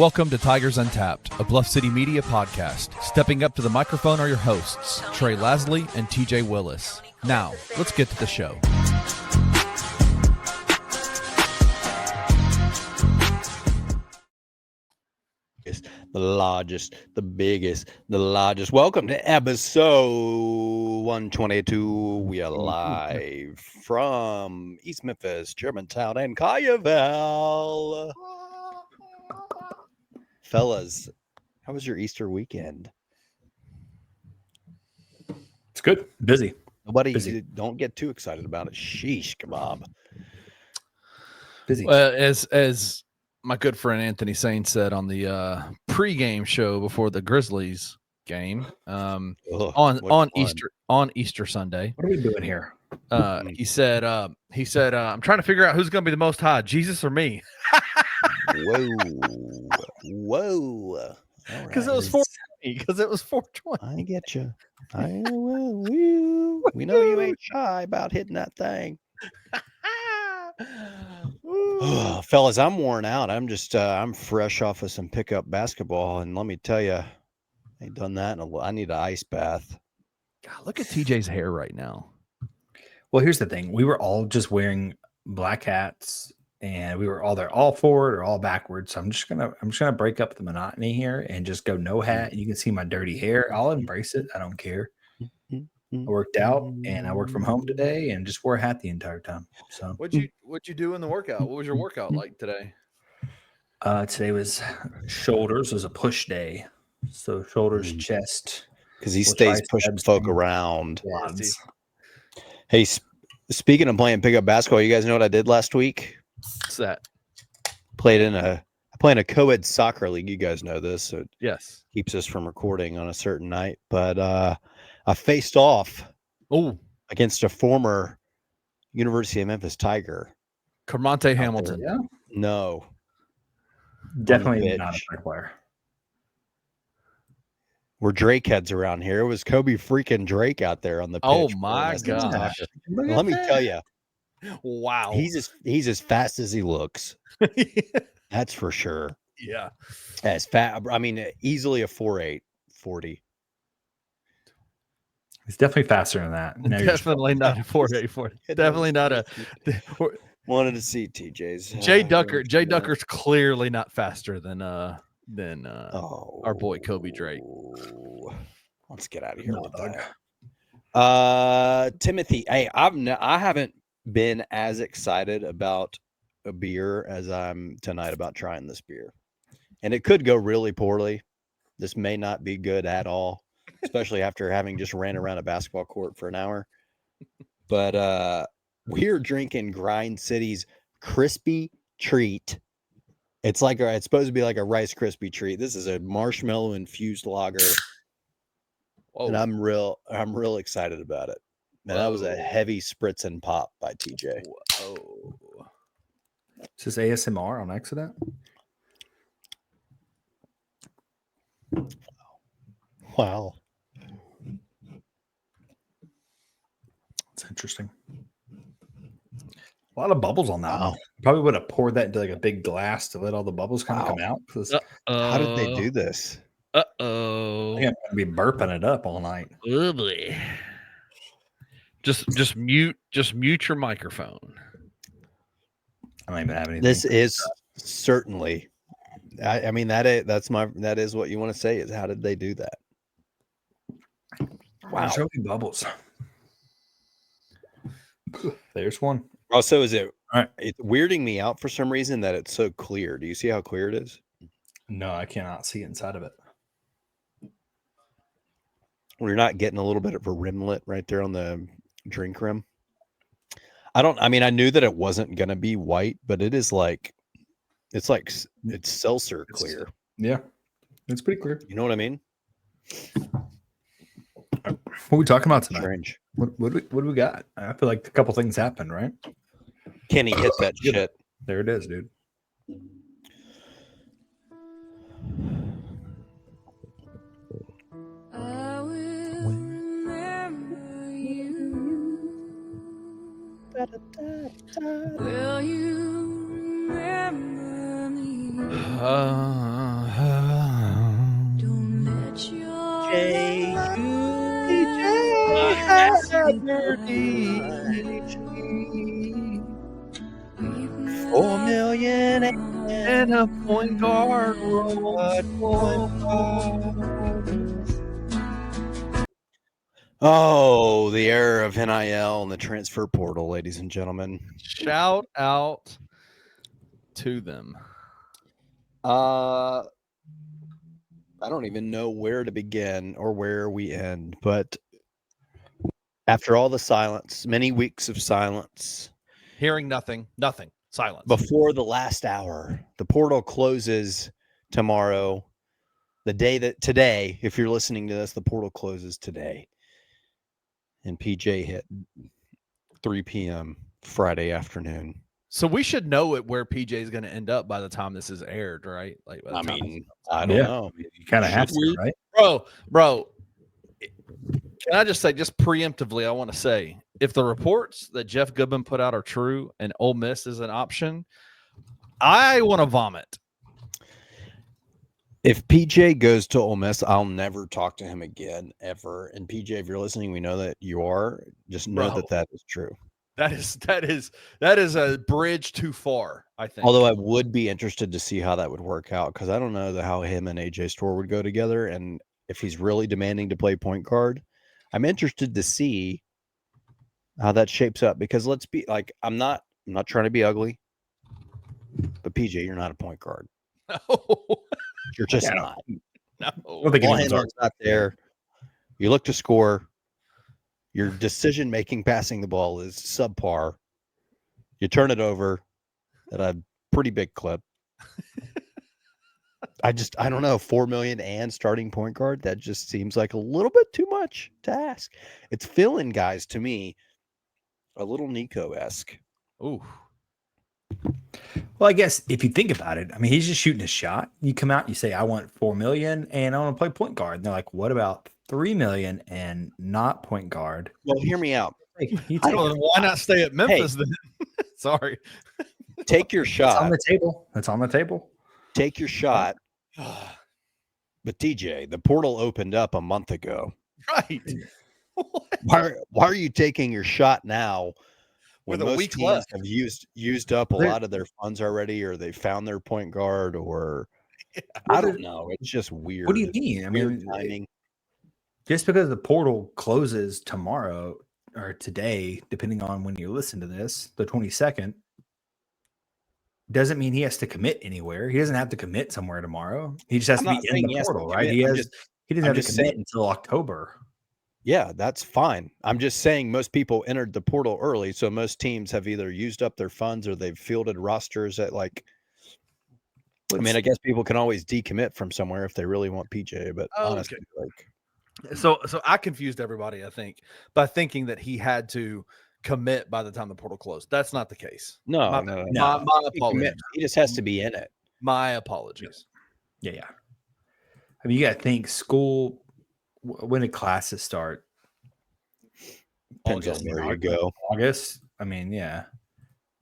Welcome to Tigers Untapped, a Bluff City media podcast. Stepping up to the microphone are your hosts, Trey Lasley and TJ Willis. Now, let's get to the show. The largest, the biggest, the largest. Welcome to episode 122. We are live from East Memphis, Germantown, and Collierville. Fellas, how was your Easter weekend? It's good. Busy. Nobody, don't get too excited about it. Sheesh, kebab. Busy. As my good friend Anthony Sain said on the pregame show before the Grizzlies game on Easter Sunday. What are we doing here? He said, I'm trying to figure out who's going to be the most high, Jesus or me. Whoa. Because it was 420. Because it was 420. I get you. We know you ain't shy about hitting that thing. Oh, fellas, I'm worn out. I'm fresh off of some pickup basketball, and let me tell you, I ain't done that I need an ice bath. God, look at TJ's hair right now. Well, here's the thing. We were all just wearing black hats, and we were all there, all forward or all backwards. So I'm just gonna break up the monotony here and just go no hat. And you can see my dirty hair. I'll embrace it. I don't care. I worked out and I worked from home today and just wore a hat the entire time. So What'd you do in the workout? What was your workout like today? Today was shoulders. It was a push day. So shoulders, chest. Because he stays pushing folk around. Quads. Hey, speaking of playing pickup basketball, you guys know what I did last week? What's that? I play in a co-ed soccer league. You guys know this, so Yes. It keeps us from recording on a certain night. But I faced off against a former University of Memphis Tiger. Kermonte Hamilton. Yeah. No. Definitely not a fair player. We're Drake heads around here. It was Kobe freaking Drake out there on the pitch. Oh my gosh. Let me tell you. Wow. He's as fast as he looks. That's for sure. Yeah. As fast. I mean, easily a 4.8 40. He's definitely faster than that. Definitely not a 4.8 Definitely not a. Wanted to see TJ's. Jay Ducker's clearly not faster than our boy Kobe Drake. Let's get out of here with that. Timothy, hey, I haven't been as excited about a beer as I'm tonight about trying this beer, and it could go really poorly. This may not be good at all, especially after having just ran around a basketball court for an hour. But we're drinking Grind City's Krispy Treat. It's supposed to be like a Rice Krispie treat. This is a marshmallow infused lager. Whoa. And I'm real excited about it. Man, that was a heavy spritz and pop by TJ. Whoa. Is this ASMR on accident? Wow. That's interesting. A lot of bubbles on that one. Probably would have poured that into like a big glass to let all the bubbles kind of come out. How did they do this? I think I'm gonna be burping it up all night. Ugly. Just mute your microphone. I don't even have anything. This is certainly. I mean that is what you want to say is how did they do that? Wow, so many bubbles. There's one. Also, it's weirding me out for some reason that it's so clear. Do you see how clear it is? No, I cannot see inside of it. We're not getting a little bit of a rimlet right there on the drink rim. I knew that it wasn't going to be white, but it is it's seltzer clear. Yeah, it's pretty clear. You know what I mean? What are we talking about tonight? Strange. What do we got? I feel like a couple things happened, right? Kenny hit that shit. There it is, dude. I will remember you. Will you remember me? $4 million And a point guard Oh, the era of NIL and the transfer portal, ladies and gentlemen. Shout out to them. I don't even know where to begin or where we end, but after all the silence, many weeks of silence, Hearing nothing, silence. before the last hour, the portal closes tomorrow. The day that today, if you're listening to this, the portal closes today. And PJ hit 3 p.m. Friday afternoon. So we should know where PJ is going to end up by the time this is aired, right? Like, by the I time mean, I don't know. You kind of have Should to, we? right? bro. Can I just say, just preemptively, I want to say, if the reports that Jeff Goodman put out are true and Ole Miss is an option, I want to vomit. If PJ goes to Ole Miss, I'll never talk to him again, ever. And PJ, if you're listening, we know that you are. Just know Bro. that is true. That is a bridge too far, I think. Although I would be interested to see how that would work out, because I don't know how him and AJ Store would go together. And if he's really demanding to play point guard, I'm interested to see how that shapes up. Because let's be like, I'm not trying to be ugly, but PJ, you're not a point guard. No. You're just Yeah, not. No. I don't think Ball anyone's handling's not there. You look to score. Your decision making passing the ball is subpar. You turn it over at a pretty big clip. I don't know, 4 million and starting point guard. That just seems like a little bit too much to ask. It's filling guys to me a little Nico-esque. Ooh. Well, I guess if you think about it, I mean, he's just shooting a shot. You come out, you say, I want 4 million and I want to play point guard. And they're like, what about 3 million and not point guard? Well, hear me out. Like, you I take Well, it. then why not stay at Memphis then? Sorry. Take your It's on shot. the table. That's on the table. Take your shot. But TJ, the portal opened up a month ago. Right. Why are you taking your shot now when With a most week teams left? have used up a There- lot of their funds already, or they found their point guard, or I don't know. It's just weird. What do you mean? I Weird mean, timing. just because the portal closes tomorrow or today, depending on when you listen to this, the 22nd, doesn't mean he has to commit anywhere. He doesn't have to commit somewhere tomorrow. He just has I'm to not be saying in he the has to portal, right? commit. He I'm doesn't I'm have to just commit saying- until October. Yeah, that's fine. I'm just saying most people entered the portal early, so most teams have either used up their funds or they've fielded rosters at like. I mean, I guess people can always decommit from somewhere if they really want PJ, but Okay. honestly, like, So I confused everybody, I think, by thinking that he had to commit by the time the portal closed. That's not the case. no, My- no. My He apologies. He just has to be in it. My apologies. Yeah. I mean, you got to think school. When did classes start? Depends on August. where you go. August. I mean, yeah.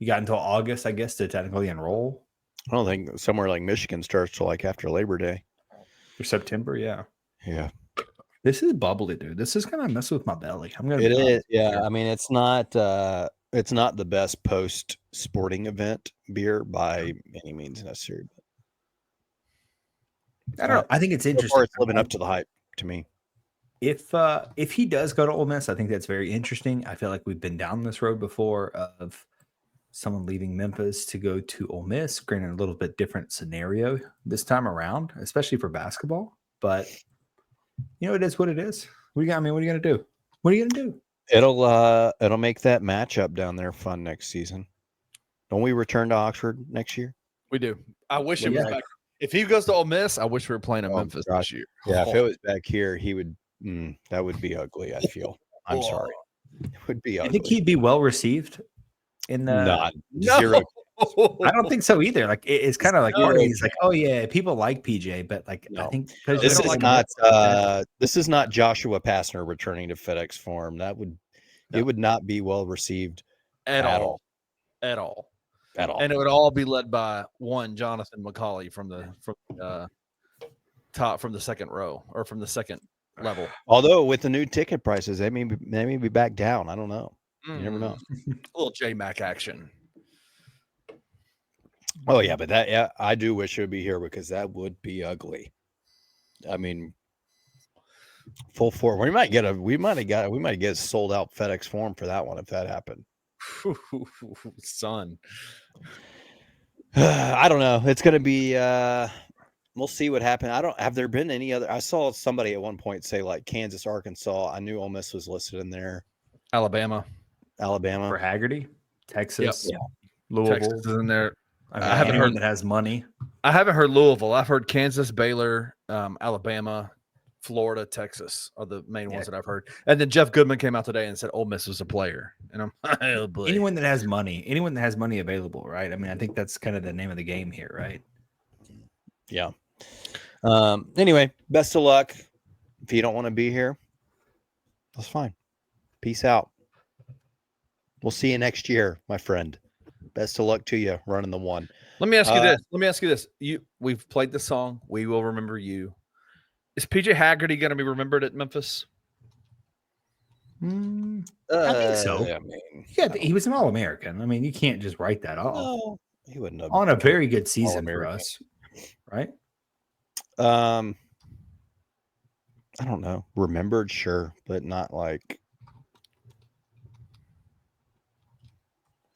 You got until August, I guess, to technically enroll. I don't think somewhere like Michigan starts till like after Labor Day. Or September, yeah. Yeah, This is bubbly, dude. This is gonna mess with my belly. I'm gonna. it be honest is. with Yeah, you. I mean, it's not the best post sporting event beer by any means necessary. I don't know. I think it's So interesting. far, it's living up to the hype to me. If he does go to Ole Miss, I think that's very interesting. I feel like we've been down this road before of someone leaving Memphis to go to Ole Miss. Granted, a little bit different scenario this time around, especially for basketball. But you know, it is what it is. What do you got? I mean, what are you gonna do? What are you gonna do? It'll make that matchup down there fun next season. Don't we return to Oxford next year? We do. I wish Well, it was yeah. back. If he goes to Ole Miss, I wish we were playing in Oh, Memphis gosh. this year. Yeah, if it was back here, he would. That would be ugly. I feel. I'm Oh. sorry. It would be I ugly. think he'd be well received in the. Not No. zero. I don't think so either. Like it's kind of like No. part of me is like, oh yeah, people like PJ, but like I No. think because This don't is like not. This is not Joshua Passner returning to FedEx Forum. That would. No. It would not be well received at at all. At all. at all. And it would all be led by one Jonathan McCauley from the top from the second row or from the second level. Although with the new ticket prices, they may be back down. I don't know. You never know. A little J-Mac action. Oh yeah, but I do wish it would be here because that would be ugly. I mean, full form. We might get a sold out FedEx Forum for that one if that happened. Son. I don't know. It's gonna be. We'll see what happens. Have there been any other? I saw somebody at one point say like Kansas, Arkansas. I knew Ole Miss was listed in there. Alabama. Alabama. For Haggerty, Texas, Yeah. Louisville. Texas is in there. I haven't haven't heard- heard that has money. I haven't heard Louisville. I've heard Kansas, Baylor, Alabama, Florida, Texas are the main ones that I've heard. And then Jeff Goodman came out today and said Ole Miss was a player. And I'm oh boy. Anyone that has money available, right? I mean, I think that's kind of the name of the game here, right? Yeah. Anyway, best of luck. If you don't want to be here, that's fine. Peace out. We'll see you next year, my friend. Best of luck to you running the one. Let me ask you this. We've played the song, We Will Remember You. Is PJ Haggerty going to be remembered at Memphis? I think so. I mean, Yeah, he was an All-American. I mean, you can't just write that off. no, he wouldn't have. On a very good season for All-American. us, right? I don't know. Remembered, sure, but not like.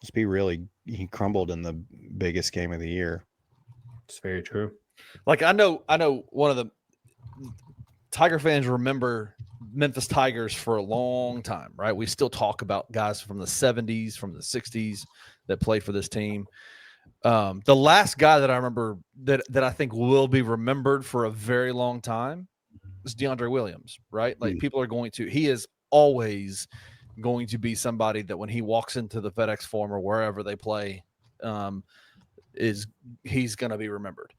Let's be really. He crumbled in the biggest game of the year. It's very true. Like I know one of the Tiger fans remember Memphis Tigers for a long time, right? We still talk about guys from the 70s, from the 60s that played for this team. The last guy that I remember that I think will be remembered for a very long time is DeAndre Williams, right? Like people are going to, he is always going to be somebody that when he walks into the FedEx Forum or wherever they play, he's going to be remembered.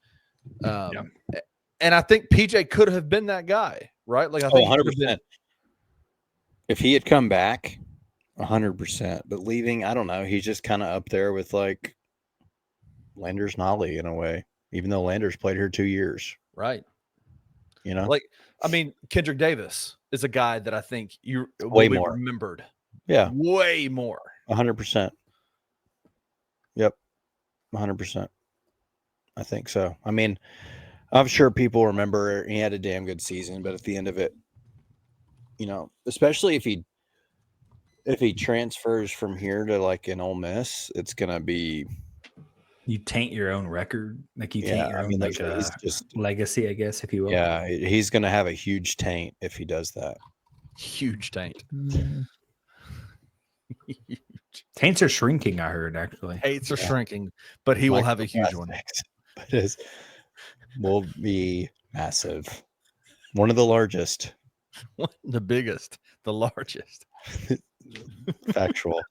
And I think PJ could have been that guy, right? Like I think 100%. If he had come back, 100%. But leaving, I don't know. He's just kind of up there with like Landers Nolly in a way, even though Landers played here 2 years. Right. You know, like I mean, Kendrick Davis is a guy that I think you Way will be more. remembered. Yeah, Way more. 100%. Yep, 100%. I think so. I mean, I'm sure people remember he had a damn good season, but at the end of it, you know, especially if he transfers from here to like an Ole Miss, it's gonna be. You taint your own record, like you taint your own like, like he's just legacy, I guess, if you will. yeah, he's gonna have a huge taint if he does that. Huge taint. Taints are shrinking. I heard actually. Taints are shrinking, but he will have a huge one. But it will be massive. One of the largest. The biggest, the largest. Factual.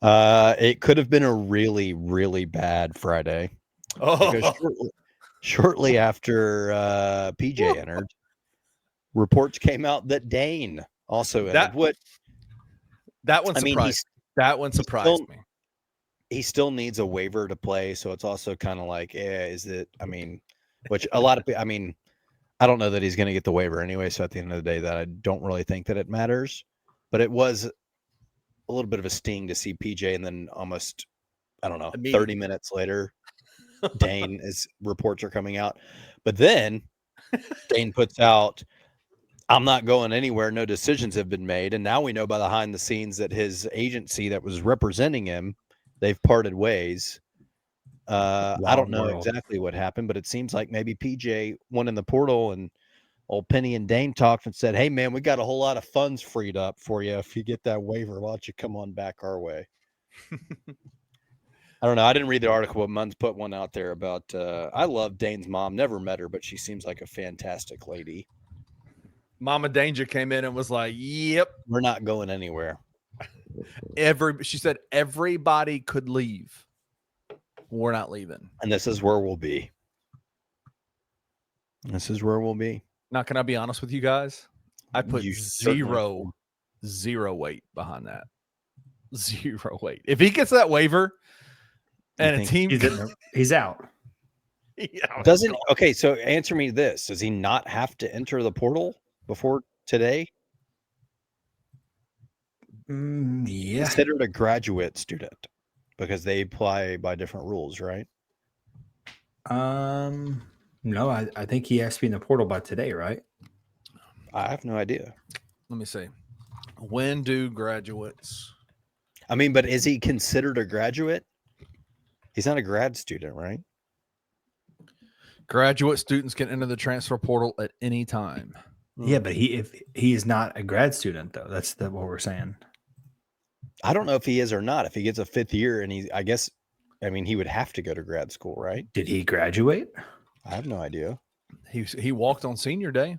It could have been a really, really bad Friday. Oh, Because shortly after PJ entered, reports came out that Dain also entered. That one surprised. That one surprised me. He still needs a waiver to play, so it's also kind of like, is it? I mean, which a lot of people. I mean, I don't know that he's going to get the waiver anyway. So at the end of the day, that I don't really think that it matters. But it was a little bit of a sting to see PJ, and then almost, I don't know, 30 minutes later, Dain reports are coming out. But then Dain puts out, I'm not going anywhere. No decisions have been made. And now we know by behind the scenes that his agency that was representing him, they've parted ways. I don't know exactly what happened, but it seems like maybe PJ went in the portal and old Penny and Dain talked and said, hey, man, we got a whole lot of funds freed up for you. If you get that waiver, why don't you come on back our way? I don't know. I didn't read the article, but Munz put one out there about I love Dain's mom. Never met her, but she seems like a fantastic lady. Mama Dainja came in and was like, yep. We're not going anywhere. She said everybody could leave. We're not leaving. And this is where we'll be. This is where we'll be. Now, can I be honest with you guys? I put You zero weight behind that. Zero weight. If he gets that waiver and a team, he's out. Doesn't okay. So answer me this: does he not have to enter the portal before today? Yeah. Considered a graduate student because they apply by different rules, right? No, I think he has to be in the portal by today, right? I have no idea. Let me see. When do graduates? I mean, but is he considered a graduate? He's not a grad student, right? Graduate students can enter the transfer portal at any time. Yeah, but if he is not a grad student though, that's what we're saying. I don't know if he is or not. If he gets a 5th year and I guess, I mean, he would have to go to grad school, right? Did he graduate? I have no idea. He walked on senior day.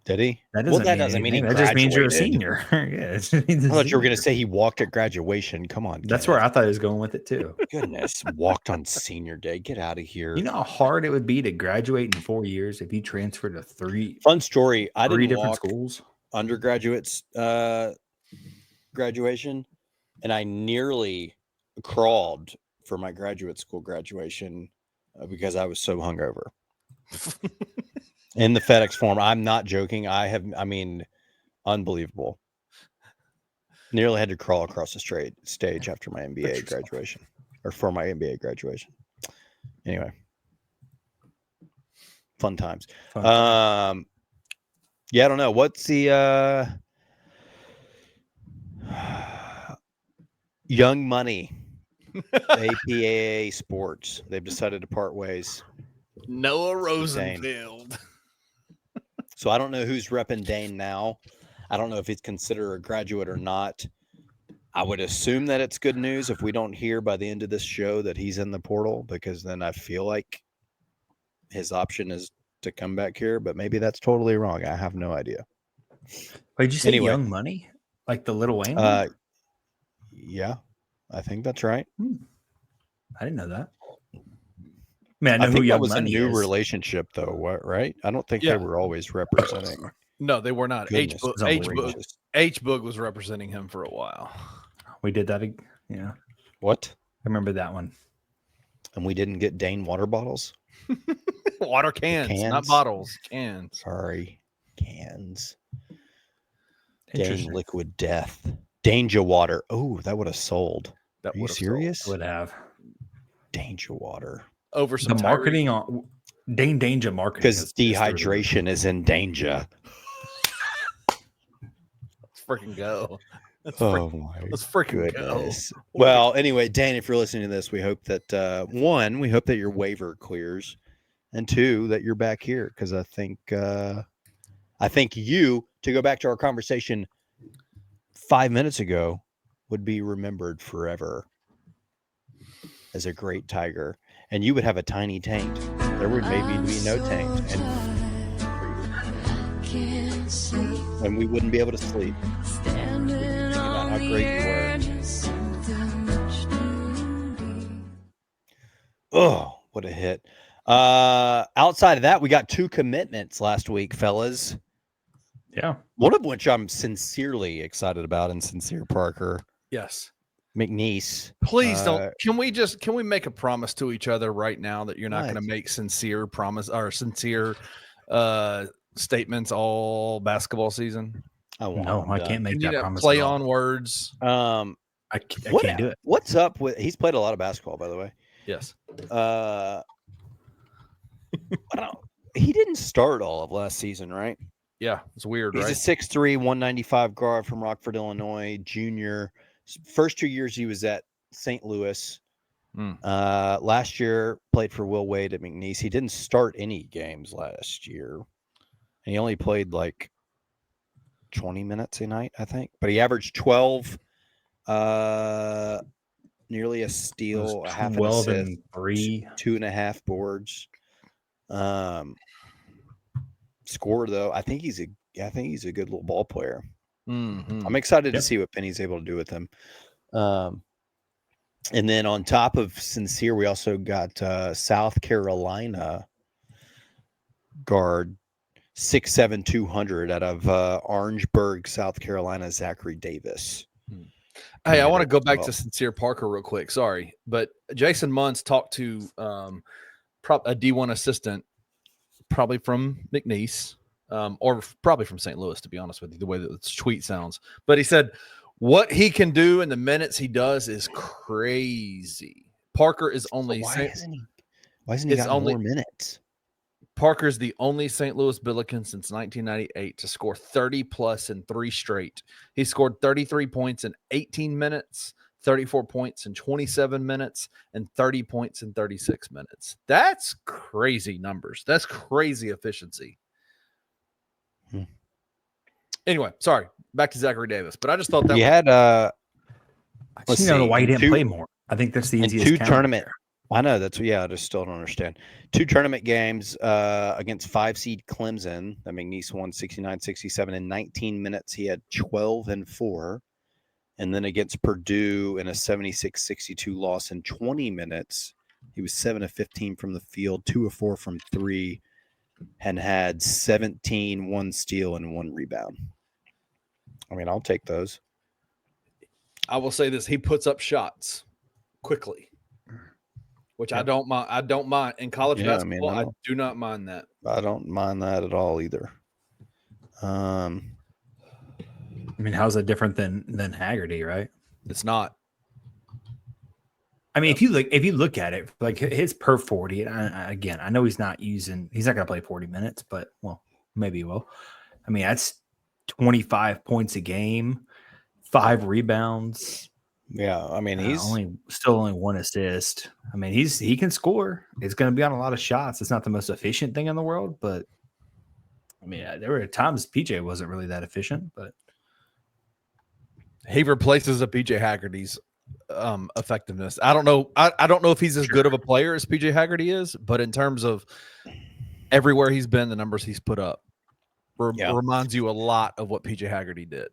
Did he? That Well, doesn't that mean doesn't mean he anything. That just means you're a graduated. senior. Yeah, it just means I a thought you were going to senior. say he walked at graduation. Come on. That's Kenneth. where I thought he was going with it too. Goodness, walked on senior day. Get out of here. You know how hard it would be to graduate in 4 years if you transferred to three Fun story. I didn't different walk schools. undergraduate's graduation, and I nearly crawled for my graduate school graduation because I was so hungover. In the FedEx form, I'm not joking. I mean, unbelievable. Nearly had to crawl across the stage after my MBA graduation, or for my MBA graduation. Anyway, fun times. Yeah, I don't know. What's the Young Money, APAA Sports? They've decided to part ways. Noah Dain. Rosenfeld. So I don't know who's repping Dain now. I don't know if he's considered a graduate or not. I would assume that it's good news if we don't hear by the end of this show that he's in the portal, because then I feel like his option is to come back here, but maybe that's totally wrong. I have no idea. Wait, did you say Anyway. Young Money? Like the Little Wayne? one? Yeah, I think that's right. I didn't know that. Man, I know I who think that Young was Money a new is. relationship, though. What? Right? I don't think Yeah. they were always representing. No, they were not. Goodness gracious. H Boog was representing him for a while. We did that. Yeah, I What? remember that one. And we didn't get Dain water bottles. Water cans, not Cans? bottles. Cans. Sorry, cans. Dain Interesting. liquid death. Dainja water. Oh, that would have sold. That Are you would've serious? Would have Dainja water. Over some the marketing on Dain Dainja marketing Because is through the roof. dehydration is in danger. Let's freaking go. Let's Oh my let's freaking goodness. Well, anyway, Dain, if you're listening to this, we hope that one, we hope that your waiver clears, and two, that you're back here, because I think you, to go back to our conversation 5 minutes ago, would be remembered forever as a great tiger, and you would have a tiny taint. There would maybe be no taint, and we wouldn't be able to sleep. About how great you were. Oh, what a hit. Outside of that, we got 2 commitments last week, fellas. Yeah. One of which I'm sincerely excited about, and Sincere Parker. Yes. McNeese. Please don't. Can we make a promise to each other right now that you're not What? going to make sincere statements all basketball season? I won't. No, I'm I done. can't make Can you that not promise. play at all. on words? I can't do it. What's up with? He's played a lot of basketball, by the way. Yes. I don't. He didn't start all of last season, right? Yeah, it's weird, He's right? a 6'3", 195 guard from Rockford, Illinois, junior. First 2 years he was at St. Louis. Last year played for Will Wade at McNeese. He didn't start any games last year. And he only played like 20 minutes a night, I think. But he averaged 12, nearly a steal, a half an 12 assist, and 3. 2.5 boards. Scorer though, I think he's a good little ball player. Mm-hmm. I'm excited to Yep. see what Penny's able to do with him. And then on top of Sincere, we also got South Carolina guard 6'7", 200 out of Orangeburg, South Carolina, Zachary Davis. Hey, I want to go as back well. to Sincere Parker real quick. Sorry, but Jason Munns talked to a D1 assistant, probably from McNeese, or probably from St. Louis, to be honest with you, the way that the tweet sounds. But he said what he can do in the minutes he does is crazy. Parker is only Why hasn't he it's got only- more minutes? Parker's the only St. Louis Billiken since 1998 to score 30 plus in 3 straight. He scored 33 points in 18 minutes, 34 points in 27 minutes, and 30 points in 36 minutes. That's crazy numbers. That's crazy efficiency. Anyway, sorry. Back to Zachary Davis. But I just thought that He had I let's just don't know see, why he in didn't two- play more. I think that's the in easiest two count tournament. there. I know I just still don't understand. 2 tournament games against 5 seed Clemson. That McNeese won 69-67 in 19 minutes. He had 12 and 4. And then against Purdue in a 76-62 loss in 20 minutes, he was 7 of 15 from the field, 2 of 4 from 3, and had 17, 1 steal, and 1 rebound. I mean, I'll take those. I will say this: he puts up shots quickly, which I don't mind. I don't mind in college Yeah, I mean, basketball. I I don't- do not mind that. I don't mind that at all either. I mean, how's that different than Haggerty, right? It's not. I mean, if you look at it, like his per 40, and again, I know he's not going to play 40 minutes, but well, maybe he will. I mean, that's 25 points a game, 5 rebounds. Yeah, I mean, he's only 1 assist. I mean, he can score. It's going to be on a lot of shots. It's not the most efficient thing in the world, but I mean, there were times PJ wasn't really that efficient, but He replaces a PJ Haggerty's effectiveness. I don't know. I don't know if he's as good of a player as PJ Haggerty is, but in terms of everywhere he's been, the numbers he's put up reminds you a lot of what PJ Haggerty did.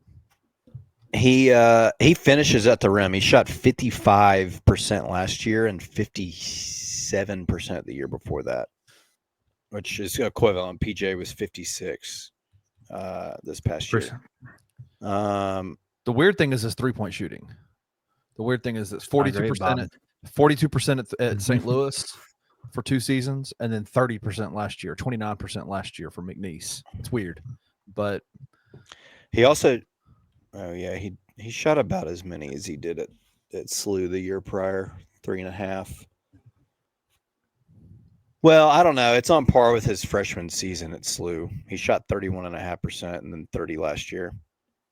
he finishes at the rim. He shot 55% last year and 57% the year before that, which is equivalent. PJ was 56 this past year. The weird thing is his 3-point shooting. The weird thing is it's 42% at St. Louis for 2 seasons, and then 30% last year, 29% last year for McNeese. It's weird, but He also, he shot about as many as he did at SLU the year prior, 3.5. Well, I don't know. It's on par with his freshman season at SLU. He shot 31.5% and then 30 last year.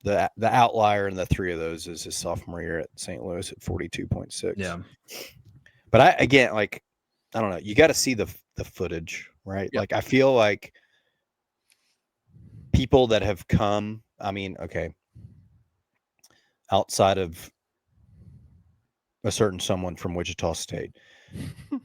The outlier in the 3 of those is his sophomore year at St. Louis at 42.6. yeah. But I don't know. You got to see the footage, right? Yep. Like I feel like people that have come, I mean, okay, outside of a certain someone from Wichita State,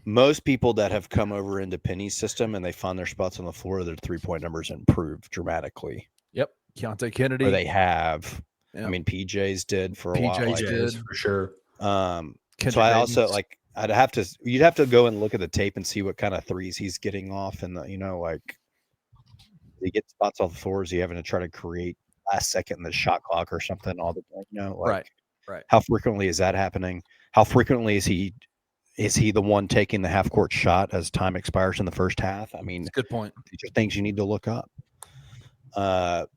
most people that have come over into Penny's system and they find their spots on the floor, their 3-point numbers improve dramatically. yep, Keontae Kennedy. Or they have. Yep. I mean, PJ's did for a while. PJ like, did. For sure. so Kendrick I also Haynes. like. You'd have to go and look at the tape and see what kind of threes he's getting off, and like he gets spots off the floor. Is he having to try to create last second in the shot clock or something all the time? Like, right. How frequently is that happening? How frequently is he the one taking the half court shot as time expires in the first half? I mean, Good point. these are things you need to look up. The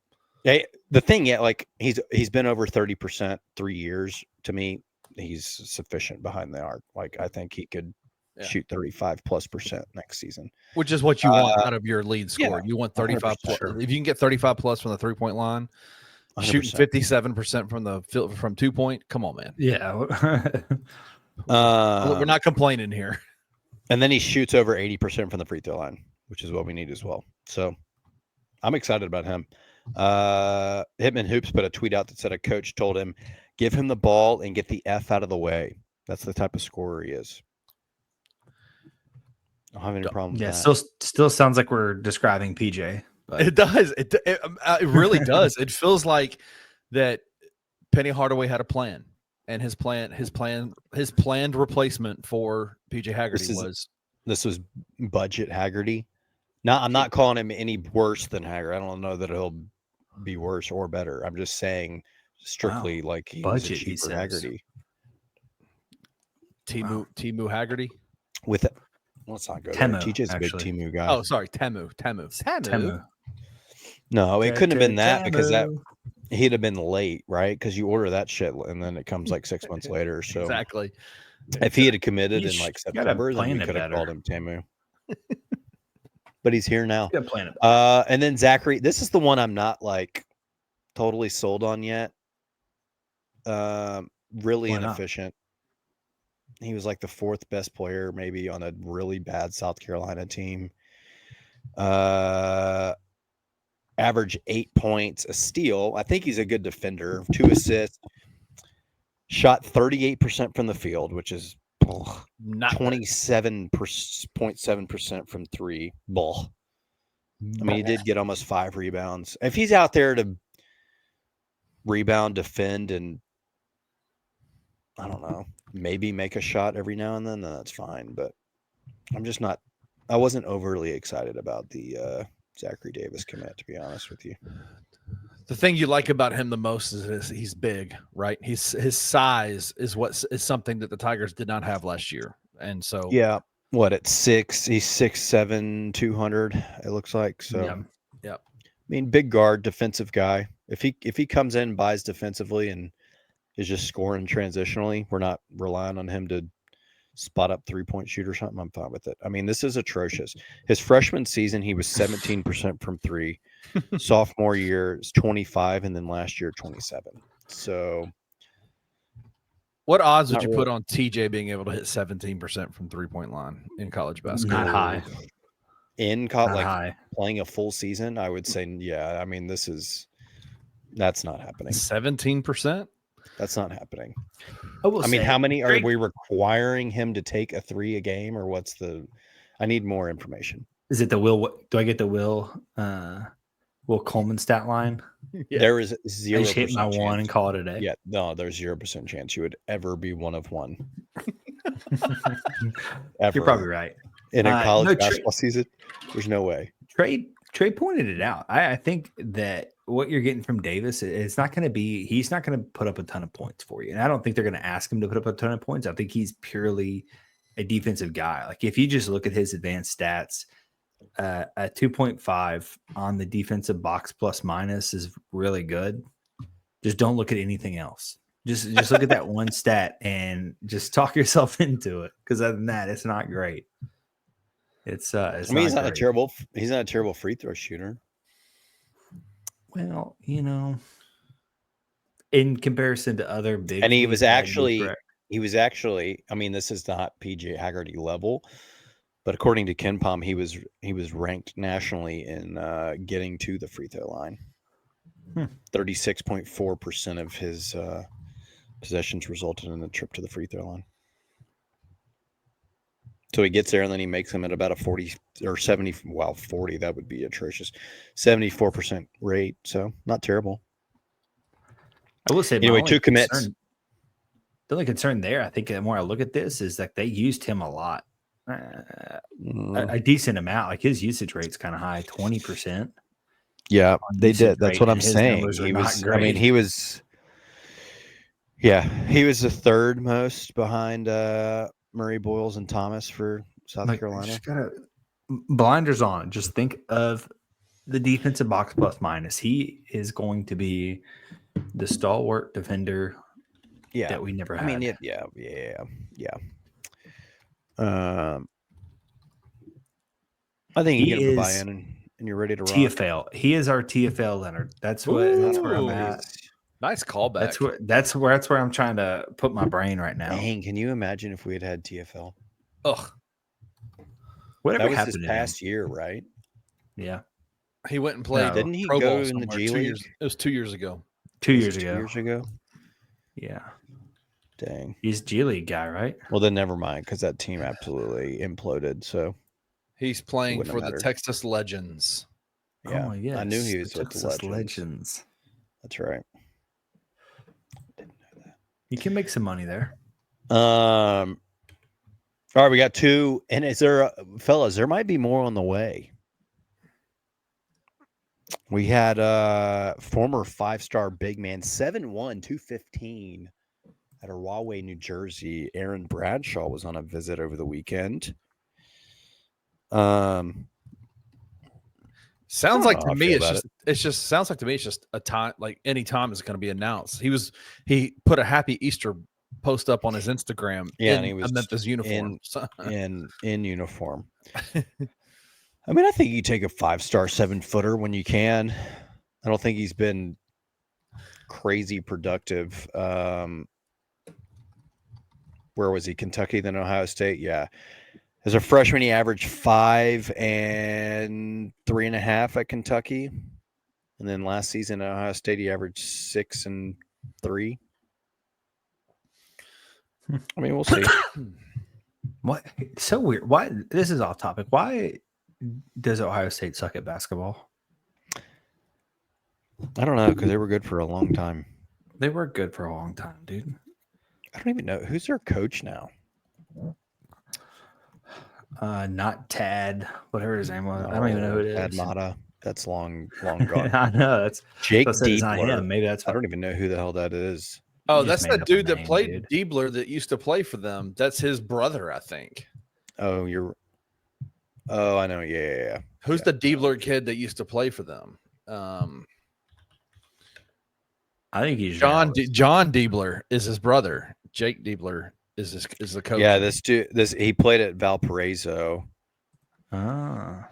thing, like he's been over 30% 3 years. To me, he's sufficient behind the arc. Like I think he could shoot 35+% next season, Which is what you want out of your lead score. yeah, You want 35 plus. sure. If you can get 35 plus from the 3-point line, 100%. shooting 57% from the field from 2-point. Come on, man. Yeah. We're not complaining here. And then he shoots over 80% from the free throw line, which is what we need as well. So I'm excited about him. Hitman Hoops put a tweet out that said a coach told him, give him the ball and get the F out of the way. That's the type of scorer he is. I don't have any problem with that. Still sounds like we're describing PJ. But It does. It really does. It feels like that Penny Hardaway had a plan, and his planned replacement for PJ Haggerty this was budget Haggerty. Now I'm not calling him any worse than Haggerty. I don't know that he'll be worse or better. I'm just saying strictly like he was a Budget, he cheaper says. Haggerty. Timu Haggerty. With it, let's not go there. Temu, TJ's a big actually. Timu guy. Oh, sorry, Temu. No, it couldn't have been that because that Taboo. he'd have been late, right? Because you order that shit and then it comes like 6 months later. So Exactly. if he had committed You in like gotta September, then we plan it could have called better. him Tamu. But he's here now. You gotta plan it better. And then Zachary, this is the one I'm not like totally sold on yet. Really Why not? inefficient. He was like the fourth best player, maybe on a really bad South Carolina team. Average 8 points, a steal. I think he's a good defender. 2 assists. Shot 38% from the field, which is Not good. 27.7% from three. Bull. I mean, he did get almost 5 rebounds. If he's out there to rebound, defend, and I don't know, maybe make a shot every now and then that's fine. But I'm just not. I wasn't overly excited about the Zachary Davis commit, to be honest with you. The thing you like about him the most is he's big, right? His size is something that the Tigers did not have last year, and so Yeah, what at 6? He's 6'7", 200. It looks like so. Yeah. I mean, big guard, defensive guy. If he comes in, buys defensively, and is just scoring transitionally, we're not relying on him to spot up 3-point shoot or something. I'm fine with it. I mean, this is atrocious. His freshman season, he was 17% from three. Sophomore year is 25, and then last year 27. So, what odds would Not you really. put on TJ being able to hit 17% from 3-point line in college basketball? Not high. in Not like high. playing a full season, I would say, yeah. I mean, that's not happening. 17%? That's not happening. I will I mean, say, how many are Drake- we requiring him to take a 3 a game, or what's the? I need more information. Is it the Will? Do I get the Will Coleman stat line? Yeah. There is I 0% just hit my chance. one and call it a day. Yeah, no, there's 0% chance you would ever be one of one. Ever. You're probably right. In a college no, basketball season. There's no way. Trey pointed it out. I think that what you're getting from Davis, it's not going to be. He's not going to put up a ton of points for you, and I don't think they're going to ask him to put up a ton of points. I think he's purely a defensive guy. Like if you just look at his advanced stats, a 2.5 on the defensive box plus minus is really good. Just don't look at anything else. Just look at that one stat and just talk yourself into it. Because other than that, it's not great. It's I mean, he's not a great. terrible free throw shooter. Well, in comparison to other big, And he leagues, was I'd be actually, correct. I mean, this is not PJ Haggerty level, but according to KenPom, he was ranked nationally in getting to the free throw line. 36.4% of his possessions resulted in a trip to the free throw line. So he gets there and then he makes them at about a 40 or 70. Well, 40, that would be atrocious. 74% rate. So not terrible. I will say, Anyway, 2 commits. The only concern there, I think, the more I look at this, is that they used him a lot, a decent amount. Like his usage rate's kind of high, 20%. Yeah, they usage did. That's rate, what and I'm his saying. numbers are He not was. I great. mean, he was. Yeah, he was the third most behind Murray, Boyles, and Thomas for South Carolina. Just gotta blinders on. Just think of the defensive box plus minus. He is going to be the stalwart defender that we never had. I mean, yeah. I think you He get him to buy is in and you're ready to rock. TFL. He is our TFL Leonard. That's where I'm at. Nice callback. That's where I'm trying to put my brain right now. Dang, can you imagine if we had TFL? Ugh. Whatever That was happened this to him? past year, right? Yeah, He went and played. No. Didn't he Pro go Bowl in the somewhere G 2 League? years. It was 2 years ago. 2 Was years it ago. 2 years ago. Yeah, Dang. he's G League guy, right? Well, then never mind, because that team absolutely imploded. So He's playing Wouldn't for have the mattered. Texas Legends. yeah, Oh, yes. I knew he was the with the Texas Legends. That's right. You can make some money there. All right, we got 2, and is there, fellas? There might be more on the way. We had former 5-star big man, 7'1", 215, at Rahway, New Jersey. Aaron Bradshaw was on a visit over the weekend. Sounds I like don't to know how I me feel it's about just it's just sounds like to me it's just a time, like any time is going to be announced. He put a happy Easter post up on his Instagram Yeah, in and he a was Memphis uniform. in So- in uniform. I mean, I think you take a 5-star 7-footer when you can. I don't think he's been crazy productive. Where was he? Kentucky, then Ohio State. Yeah. As a freshman, he averaged 5 and 3.5 at Kentucky. And then last season at Ohio State, he averaged 6 and 3. I mean, we'll see. What? It's so weird. Why? This is off topic. Why does Ohio State suck at basketball? I don't know, because they were good for a long time. They were good for a long time, dude. I don't even know. Who's their coach now? Not Tad, whatever his name was. I don't even know who it Tad is. Mata. That's long gone. I know that's Jake so I said it's not Diebler. him. Maybe that's I what don't even know who the hell that is. Oh, You just that's made that up a dude that name, played Diebler that used to play for them. That's his brother, I think. Oh, I know. Yeah. Who's the Diebler kid that used to play for them? I think he's John jealous. John Diebler is his brother. Jake Diebler is the coach. Yeah, he played at Valparaiso. Ah.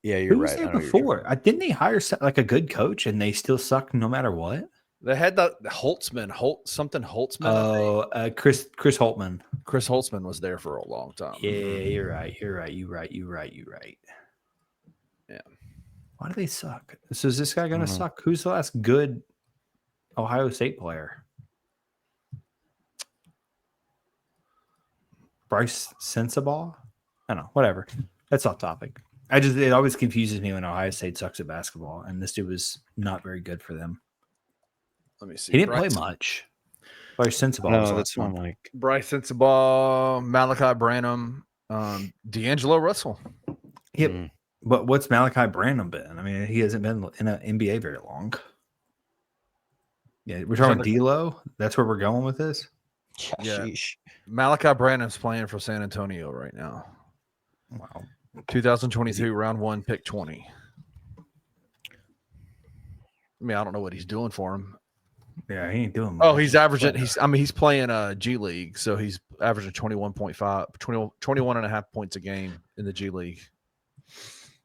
Yeah, you're Who was right. there I know who you're before? Didn't they hire like a good coach and they still suck no matter what? They had the Holtzman, Holtzman. Oh, Chris Holtman. Chris Holtzman was there for a long time. Yeah, you're right. You're right. Yeah. Why do they suck? So is this guy going to Mhm. suck? Who's the last good Ohio State player? Bryce Sensabaugh? I don't know. Whatever. That's off topic. It always confuses me when Ohio State sucks at basketball, and this dude was not very good for them. Let me see. He didn't play much. Bryce Sensabaugh was No, last that's one. one like Bryce Sensabaugh, Malachi Branham, D'Angelo Russell. Yep. mm, But what's Malachi Branham been? I mean, he hasn't been in an NBA very long. Yeah, we're talking D'Lo. That's where we're going with this. Yeah. sheesh. Malachi Branham's playing for San Antonio right now. Wow. 2022 round 1 pick 20. I mean, I don't know what he's doing for him. Yeah, he ain't doing much. Oh, he's averaging. He's playing G League, so he's averaging 21 and a half points a game in the G League.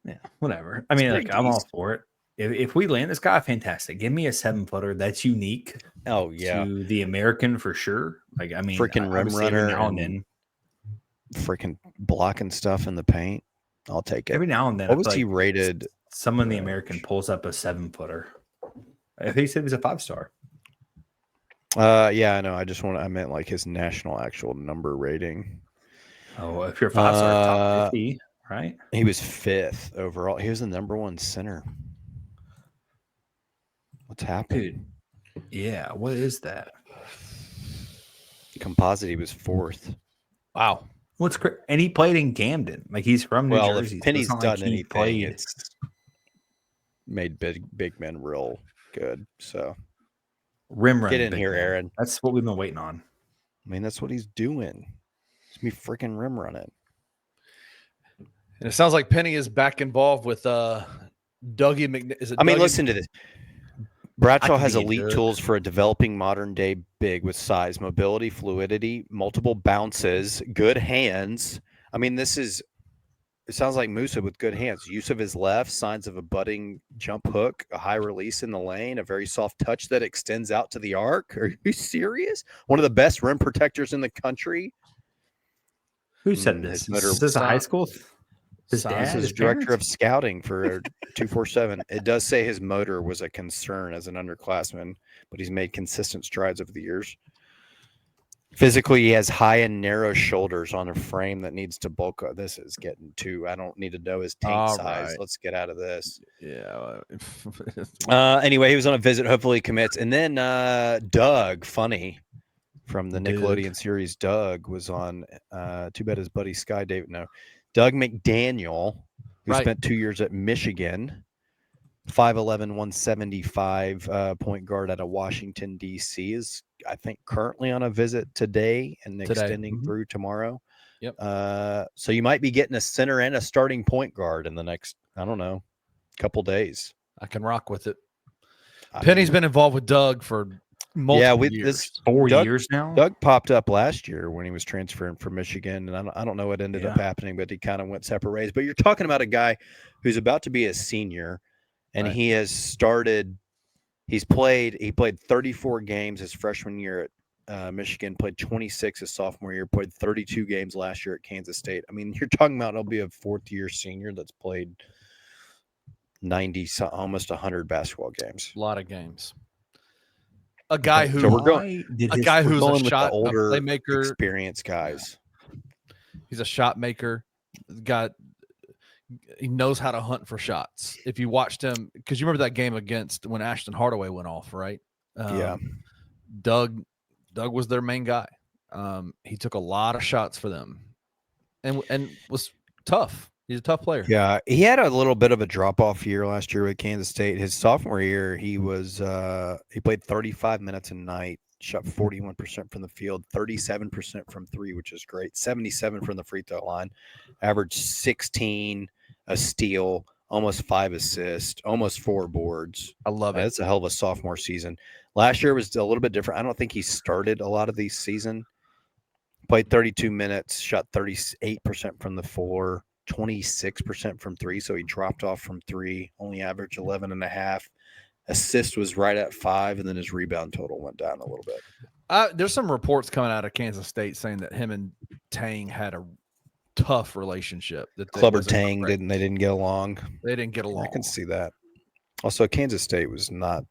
Yeah, whatever. I mean, like, I'm all for it. If we land this guy, fantastic. Give me a 7-footer that's unique. Oh yeah, to the American for sure. Like, I mean, freaking rim obviously every runner now and then, freaking blocking stuff in the paint. I'll take it. every now and then, What I was feel he like rated? someone in the American pulls up a 7-footer. I think he said he was a 5-star. Yeah, I know. I meant like his national actual number rating. Oh, if you're a 5-star, top 50, right? He was 5th overall. He was the number 1 center. What's happened? Dude, yeah. What is that? Composite, he was 4th. Wow. What's and he played in Camden. Like, he's from New Well, Jersey. if so Penny's it's not done like he anything, played. it's made big men real good. So Rim run. get in big here, man. Aaron. That's what we've been waiting on. I mean, that's what he's doing. He's me freaking rim running. And it sounds like Penny is back involved with Dougie McNair. I mean, listen to this. Bradshaw could has be elite good. tools for a developing modern day big with size, mobility, fluidity, multiple bounces, good hands. I mean, it sounds like Musa with good hands. Use of his left, signs of a budding jump hook, a high release in the lane, a very soft touch that extends out to the arc. Are you serious? One of the best rim protectors in the country. Who said his this? motor- Is this a high school? His Signs dad? This is His director parents? of scouting for 247. It does say his motor was a concern as an underclassman, but he's made consistent strides over the years. Physically, he has high and narrow shoulders on a frame that needs to bulk up. This is getting too. I don't need to know his tank All size. right. Let's get out of this. Yeah. Anyway, he was on a visit. Hopefully, he commits. And then Doug, funny, from the Doug. Nickelodeon series, Doug was on. Too bad his buddy Sky David. No, Doug McDaniel, who Right. spent 2 years at Michigan, 5'11", 175 point guard out of Washington, D.C., is, I think, currently on a visit today and extending Mhm. through tomorrow. Yep. So you might be getting a center and a starting point guard in the next, I don't know, couple days. I can rock with it. I Penny's mean, been involved with Doug for multiple years. 4 Doug- years now. Doug popped up last year when he was transferring from Michigan, and I don't know what ended up Yeah. happening, but he kind of went separate ways. But you're talking about a guy who's about to be a senior, and Right. he has started. He played 34 games his freshman year at Michigan, played 26 his sophomore year, played 32 games last year at Kansas State. I mean, you're talking about he'll be a fourth-year senior that's played 90, almost 100 basketball games. A lot of games. A guy who So we're going- Did a his guy We're who's a going with the shot, a older, playmaker. experienced guys. He's a shot maker. He knows how to hunt for shots. If you watched him, because you remember that game against when Ashton Hardaway went off, right? Yeah. Doug was their main guy. He took a lot of shots for them, and was tough. He's a tough player. Yeah, he had a little bit of a drop off year last year with Kansas State. His sophomore year, he played 35 minutes a night, shot 41% from the field, 37% from three, which is great, 77 from the free throw line, averaged 16, a steal, almost 5 assists, almost 4 boards. I love it. That's a hell of a sophomore season. Last year was a little bit different. I don't think he started a lot of these season. Played 32 minutes, shot 38% from the floor, 26% from three. So he dropped off from three, only averaged 11 and a half. Assist was right at 5, and then his rebound total went down a little bit. There's some reports coming out of Kansas State saying that him and Tang had a tough relationship. That Clubber Tang they didn't get along. They didn't get along. I can see that. Also, Kansas State was not.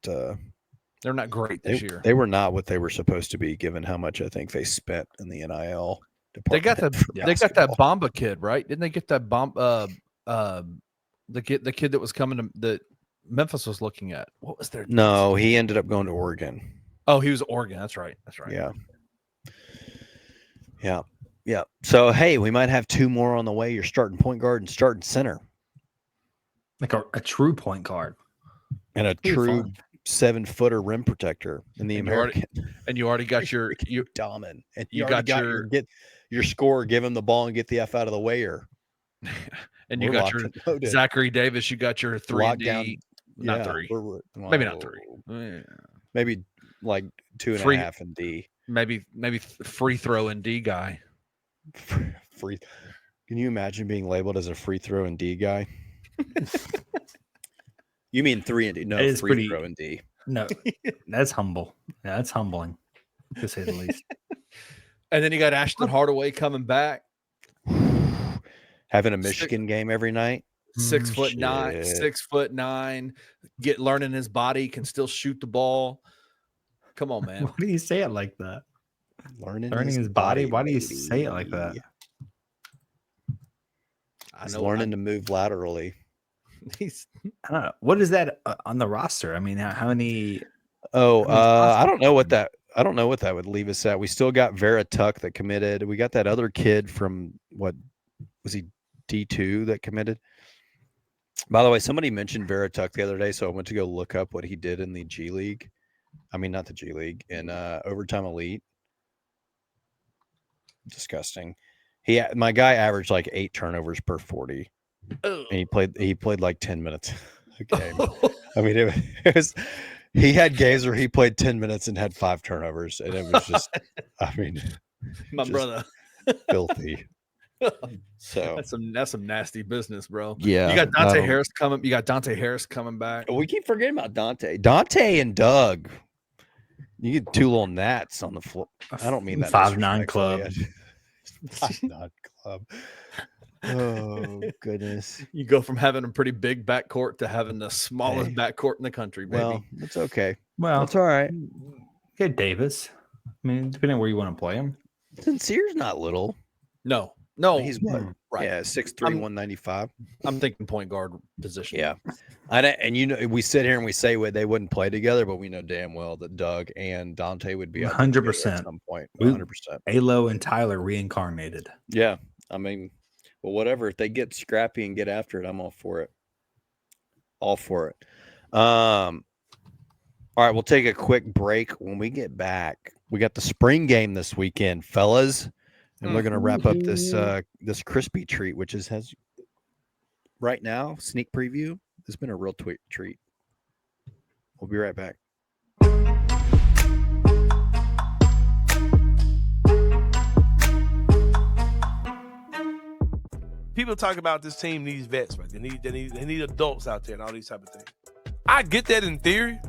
They're not great this year. They were not what they were supposed to be, given how much I think they spent in the NIL They got department. they got that Bomba kid, right? Didn't they get that the kid that was coming to that Memphis was looking at? What was their No, he ended up going to Oregon. Oh, he was Oregon. That's right. That's right. Yeah. So hey, we might have 2 more on the way. You're starting point guard and starting center, Like a true point guard. and a Pretty true fun. 7-footer rim protector in the And you already- American. And you already got your you Dominant. And you already got get your score, give him the ball, and get the F out of the way. Or and you we're got your locked and loaded. Zachary Davis. You got your 3 Lockdown. D, not Yeah, 3, we're- maybe not 3, well, maybe like 2.5 Free- in D. maybe free throw and D guy. Free. Can you imagine being labeled as a free throw and D guy? You mean 3 and D? No, It is free pretty- throw and D. No, that's humble. Yeah, that's humbling, to say the least. And then you got Ashton Hardaway coming back, Having a Michigan game every night. 6'9", Shit. 6'9", learning his body, can still shoot the ball. Come on, man. Why do you say it like that? Learning his body? Why do you say it like that? I He's know. learning to move laterally. He's I don't know. What is that on the roster? I mean, how many? Oh, How many I don't know what spots? that. I don't know what that would leave us at. We still got Vera Tuck that committed. We got that other kid from what was he D2 that committed. By the way, somebody mentioned Vera Tuck the other day, so I went to go look up what he did in the G League. I mean, not the G League, in Overtime Elite. Disgusting. My guy averaged like 8 turnovers per 40, and he played like 10 minutes a game. I mean, it was. He had games where he played 10 minutes and had 5 turnovers, and it was just. I mean, my just brother. filthy. So That's some nasty business, bro. yeah, You got Dante Harris coming. You got Dante Harris coming back. We keep forgetting about Dante and Doug. You get 2 little gnats on the floor. I don't mean that 5'9" club. disrespectfully. 5'9" club. Oh goodness. You go from having a pretty big backcourt to having the smallest Hey. backcourt in the country, baby. Well, it's okay. Well, That's all right. get Davis. I mean, depending on where you want to play him. Sincere's not little. no, He's what? right. Yeah, 6'3", I'm- 195. I'm thinking point guard position. Yeah. And we sit here and we say they wouldn't play together, but we know damn well that Doug and Dante would be out there together 100%. at some point. We- 100%. Alo and Tyler reincarnated. Yeah. I mean, well, whatever. If they get scrappy and get after it, I'm all for it. All for it. All right, we'll take a quick break. When we get back, we got the spring game this weekend, fellas. And we're gonna wrap up this this crispy treat, which has right now sneak preview. It's been a real treat. We'll be right back. People talk about this team needs vets, right? They need adults out there and all these type of things. I get that in theory,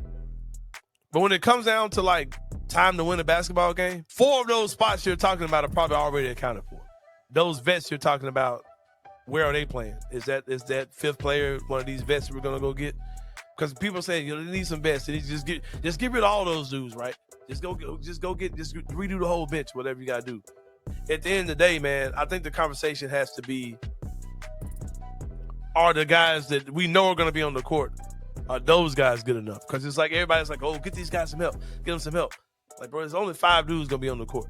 but when it comes down to like time to win a basketball game, 4 of those spots you're talking about are probably already accounted for. Those vets you're talking about, where are they playing? Is that 5th player one of these vets we're gonna go get? Because people say they need some vets. They need to just get rid of all those dudes, right? Just redo the whole bench, whatever you gotta do. At the end of the day, man, I think the conversation has to be: are the guys that we know are going to be on the court, are those guys good enough? Because it's like everybody's like, oh, get these guys some help. Get them some help. Like, bro, there's only 5 dudes going to be on the court.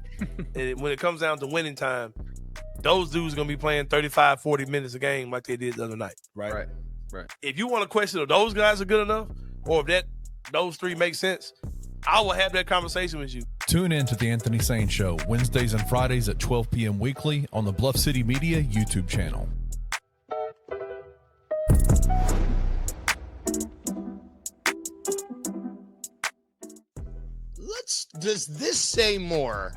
And when it comes down to winning time, those dudes are going to be playing 35, 40 minutes a game like they did the other night, right? Right. If you want to question if those guys are good enough or if those 3 make sense, I will have that conversation with you. Tune in to The Anthony Sane Show, Wednesdays and Fridays at 12 p.m. weekly on the Bluff City Media YouTube channel. Does this say more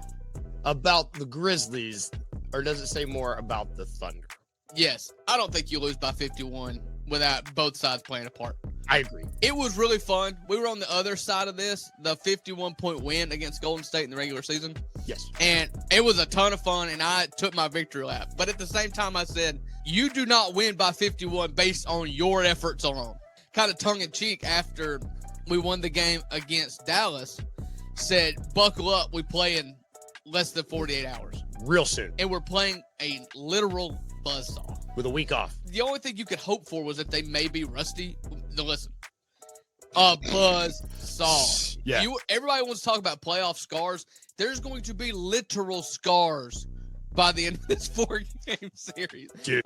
about the Grizzlies or does it say more about the Thunder? Yes, I don't think you lose by 51 without both sides playing a part. I agree. It was really fun. We were on the other side of this, the 51-point win against Golden State in the regular season. Yes. And it was a ton of fun, and I took my victory lap. But at the same time, I said, you do not win by 51 based on your efforts alone. Kind of tongue-in-cheek after we won the game against Dallas, said, buckle up, we play in less than 48 hours. Real soon. And we're playing a literal buzzsaw. With a week off. The only thing you could hope for was that they may be rusty. Now listen, a buzzsaw. Yeah. Everybody wants to talk about playoff scars. There's going to be literal scars by the end of this 4-game series. Dude.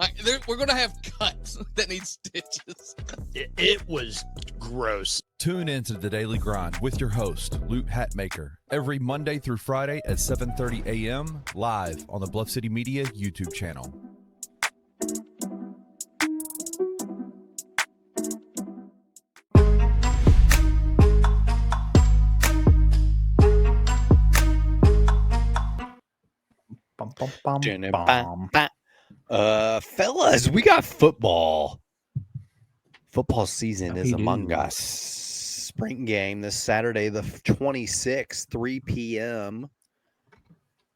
We're going to have cuts that need stitches. It was gross. Tune in to The Daily Grind with your host, Luke Hatmaker, every Monday through Friday at 7:30 a.m. live on the Bluff City Media YouTube channel. Fellas, we got football. Football season is among us. Spring game this Saturday, the 26th, 3 p.m.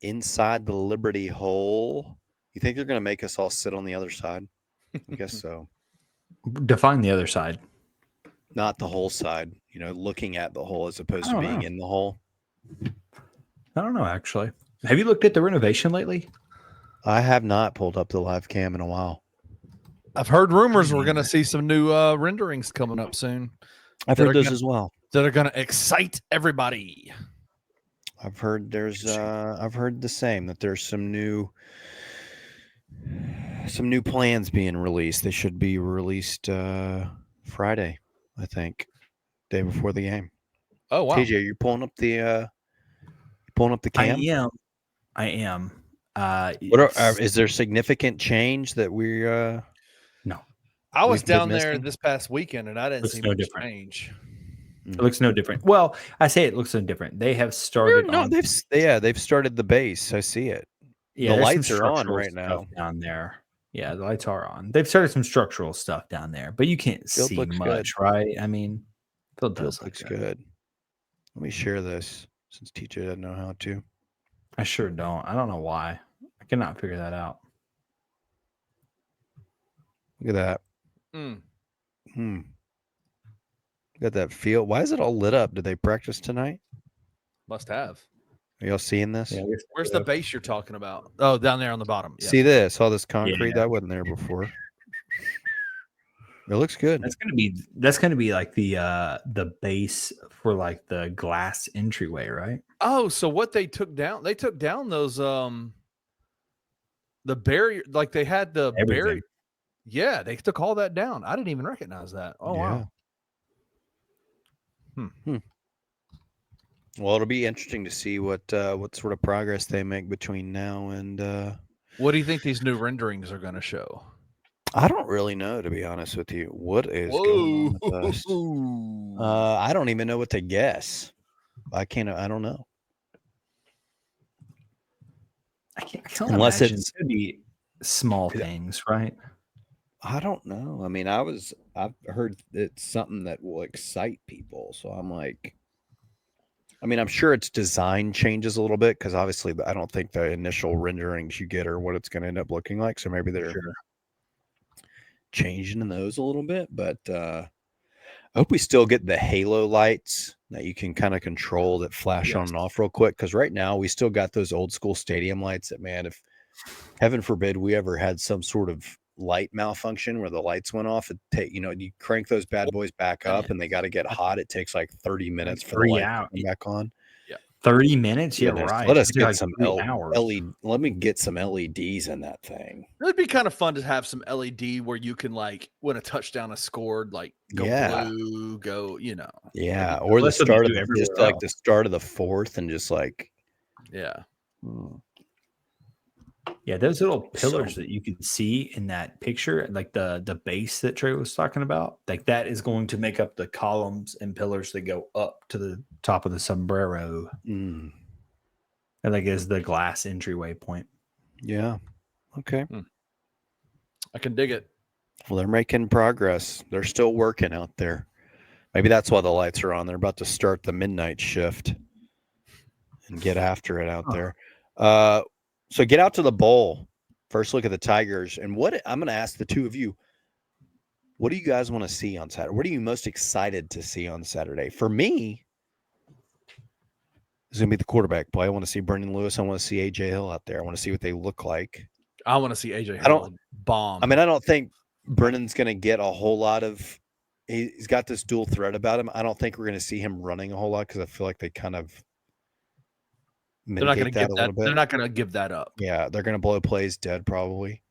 inside the Liberty Hole. You think they're going to make us all sit on the other side? I guess so. Define the other side. Not the whole side, looking at the hole as opposed to being in the hole. I don't know, actually. Have you looked at the renovation lately? I have not pulled up the live cam in a while. I've heard rumors we're going to see some new renderings coming up soon. I've heard those as well. That are going to excite everybody. I've heard I've heard the same, that there's some new plans being released. They should be released Friday, I think, day before the game. Oh wow! TJ, you're pulling up the cam. I am. Is there significant change that we're? No, I was down there this past weekend and I didn't see no much different. change. It looks no different. Well, I say it looks no different. They have started. They've started the base. I see it. Yeah, the there's lights some are on structural right now stuff down there. Yeah, the lights are on. They've started some structural stuff down there, but you can't see much, right? I mean, field looks good. Let me share this since TJ doesn't know how to. I sure don't. I don't know why. I cannot figure that out. Look at that. Got that feel. Why is it all lit up? Did they practice tonight? Must have. Are y'all seeing this? Yeah, Where's the base you're talking about? Oh, down there on the bottom. Yeah. See this? All this concrete Yeah. that wasn't there before. It looks good. That's gonna be like the base for like the glass entryway, right? Oh, so what they took down those the barrier, like they had the Everything. barrier. Yeah, they took all that down. I didn't even recognize that. Oh wow. Well, it'll be interesting to see what sort of progress they make between now and. What do you think these new renderings are going to show? I don't really know, to be honest with you. What is going on with us? I don't even know what to guess. I don't know. I can't Unless imagine it's- it's going to be small things, right? I don't know. I mean, I've heard it's something that will excite people. So I'm like, I mean, I'm sure its design changes a little bit because obviously I don't think the initial renderings you get are what it's going to end up looking like. So maybe they're changing in those a little bit. But I hope we still get the halo lights that you can kind of control that flash on and off real quick. Because right now we still got those old school stadium lights that, man, if heaven forbid we ever had some sort of light malfunction where the lights went off, you crank those bad boys back up and they got to get hot. It takes like 30 minutes for the light to come back on. 30 minutes? Yeah, Goodness, right. let us It'd be get like some 3 hours. LED. Let me get some LEDs in that thing. It'd be kind of fun to have some LED where you can, like, when a touchdown is scored, like go blue, go, Yeah, or the That's what start they of do the, just everywhere like the start of the fourth and just like yeah. Yeah, those little pillars that you can see in that picture, like the base that Trey was talking about, like that is going to make up the columns and pillars that go up to the top of the sombrero. And like is the glass entryway point. Yeah. Okay. I can dig it. Well, they're making progress. They're still working out there. Maybe that's why the lights are on. They're about to start the midnight shift and get after it out there. So get out to the bowl. First look at the Tigers. And I'm going to ask the two of you, what do you guys want to see on Saturday? What are you most excited to see on Saturday? For me, it's going to be the quarterback play. I want to see Brendan Lewis. I want to see AJ Hill out there. I want to see what they look like. I want to see AJ Hill bomb. I mean, I don't think Brendan's going to get a whole lot of. He's got this dual threat about him. I don't think we're going to see him running a whole lot because I feel like they kind of. They're not going to give a little bit. They're not going to give that up. Yeah, they're going to blow plays dead probably.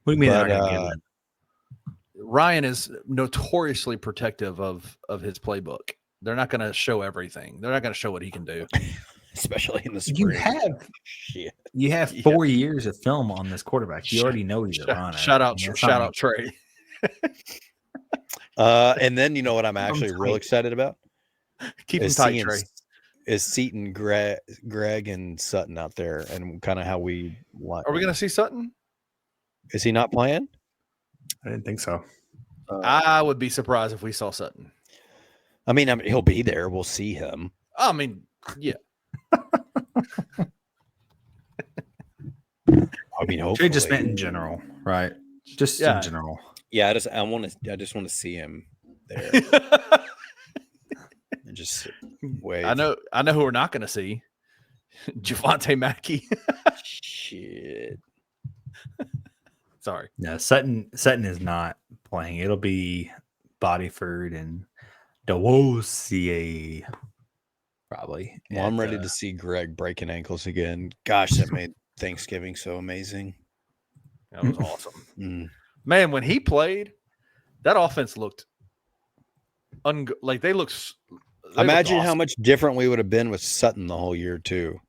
What do you mean But, they're not going to give it? Ryan is notoriously protective of his playbook. They're not going to show everything. They're not going to show what he can do, especially in the spring. You have 4 years of film on this quarterback. You already know he's a runner. Shout out Trey. And then you know what I'm actually real excited about? Keep him tight, Trey. Is Seaton, Greg, and Sutton out there, and kind of how we want. Are we going to see Sutton? Is he not playing? I didn't think so. I would be surprised if we saw Sutton. I mean, he'll be there. We'll see him. I mean, yeah. I mean, hopefully. Trey just meant in general, right? Just in general. Yeah, I just want to see him there. And just wait. I know who we're not going to see. Javante Mackey. Shit. Sorry. No, Sutton is not playing. It'll be Bodyford and Dewosier probably. Well, I'm ready to see Greg breaking ankles again. Gosh, that made Thanksgiving so amazing. That was awesome. Man, when he played, that offense looked they looked. Imagine how much different we would have been with Sutton the whole year too.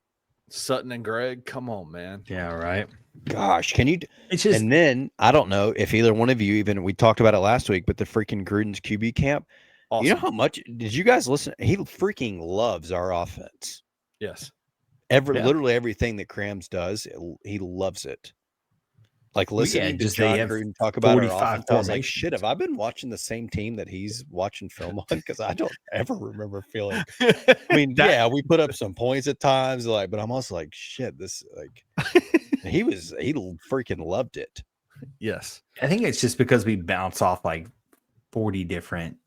Sutton and Greg, come on, man. Yeah, right. Gosh, can you? It's just, and then I don't know if either one of you we talked about it last week, but the freaking Gruden's QB camp. Awesome. You know how much did you guys listen? He freaking loves our offense. Yes. Literally everything that Krams does, he loves it. Like listening to John Gruden talk about our offense, I was like, shit, have I been watching the same team that he's watching film on? Because I don't ever remember feeling. I mean, we put up some points at times, but I'm also like, shit, this he freaking loved it. Yes. I think it's just because we bounce off like 40 different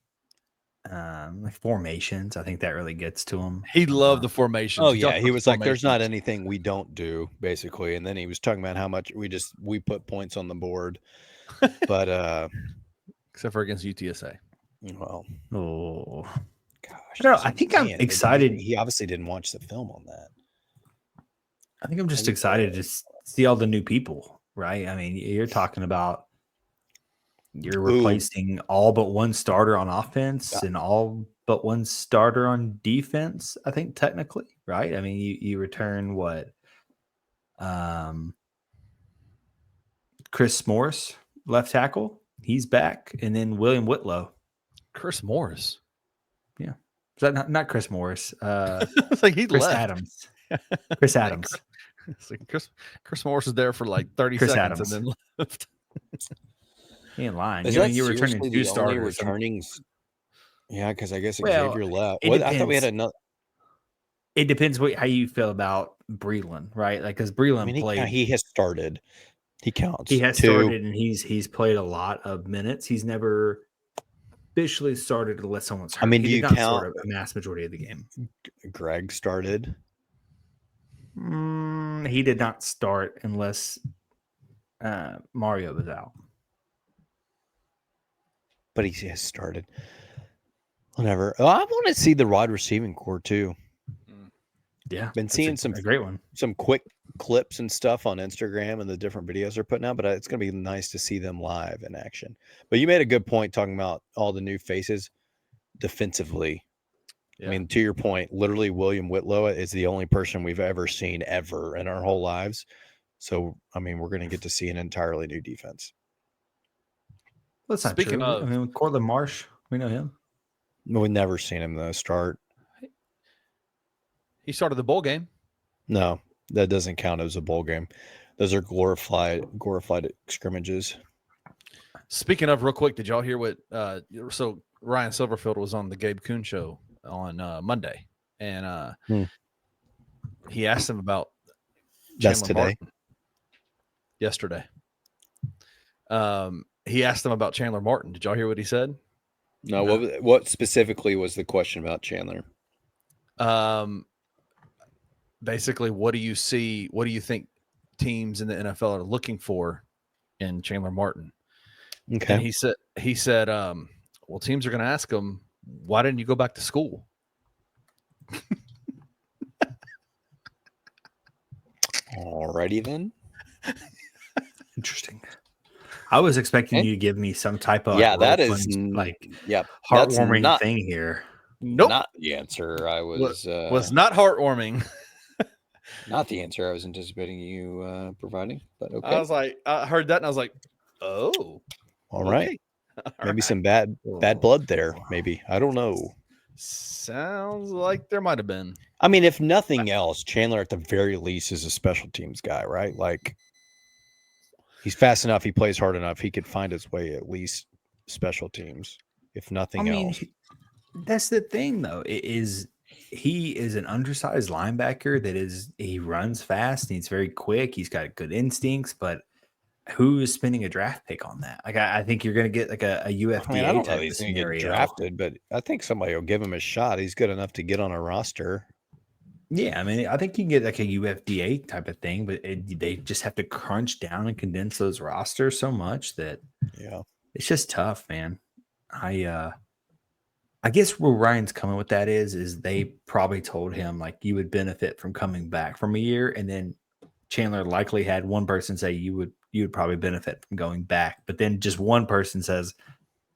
formations. I think that really gets to him. He loved the formations. Oh yeah, he was like, "There's not anything we don't do," basically. And then he was talking about how much we put points on the board, but except for against UTSA. Well, oh gosh, no, I think I'm excited. He obviously didn't watch the film on that. I think I'm just excited to see all the new people. Right? I mean, you're talking about. You're replacing all but one starter on offense and all but one starter on defense, I think technically, right? I mean, you return what? Chris Morris, left tackle. He's back. And then William Whitlow. Chris Morris. Yeah. Is that not Chris Morris? It's like he Chris left. Adams. Chris Adams. It's like Chris Morris was there for like 30 Chris seconds Adams. and then left. He in line. Is You know, that you're returning seriously two the only starters. returnings? Yeah, because I guess Well, Xavier left. it What, I thought we had depends. another. It depends how you feel about Breland, right? Like, because Breland I mean, played. he has started. He counts. He has Two. started, and he's played a lot of minutes. He's never officially started unless someone's hurt. I mean, he do did you not count- start a mass majority of the game. Greg started. He did not start unless Mario was out. But he has started. Whatever. Oh, I want to see the wide receiving core too. Yeah, Been that's seeing a great one. some quick clips and stuff on Instagram and the different videos they're putting out, but it's going to be nice to see them live in action. But you made a good point talking about all the new faces defensively. Yeah. I mean, to your point, literally William Whitlow is the only person we've ever seen ever in our whole lives. So, I mean, we're going to get to see an entirely new defense. That's not Speaking true. of- I mean, Cortland Marsh, we know him. We've never seen him though start. He started the bowl game. No, that doesn't count as a bowl game. Those are glorified scrimmages. Speaking of, real quick, did y'all hear what? So Ryan Silverfield was on the Gabe Kuhn show on Monday, and he asked him about That's Chandler today. Martin yesterday. He asked him about Chandler Martin. Did y'all hear what he said? No, what specifically was the question about Chandler? Basically, what do you see? What do you think teams in the NFL are looking for in Chandler Martin? Okay. And he said, well, teams are going to ask him, why didn't you go back to school? Alrighty then. Interesting. I was expecting you to give me some type of Yeah, that really is fun, like yeah, that's heartwarming not- thing here. Nope. Not the answer I was not heartwarming. not the answer I was anticipating you providing, but okay. I was like, I heard that and I was like, oh, All right. okay. All Maybe right. some bad blood there, maybe. I don't know. Sounds like there might have been. I mean, if nothing else, Chandler at the very least is a special teams guy, right? Like he's fast enough, he plays hard enough, he could find his way at least special teams, if nothing else. That's the thing, though. He is an undersized linebacker he runs fast and he's very quick. He's got good instincts, but who is spending a draft pick on that? Like, I think you're going to get like a UFDA I mean, I don't know type that he's of going to get scenario. drafted, but I think somebody will give him a shot. He's good enough to get on a roster. Yeah, I mean, I think you can get like a UFDA type of thing, but they just have to crunch down and condense those rosters so much that it's just tough, man. I guess where Ryan's coming with that is they probably told him like you would benefit from coming back from a year, and then Chandler likely had one person say you would probably benefit from going back, but then just one person says,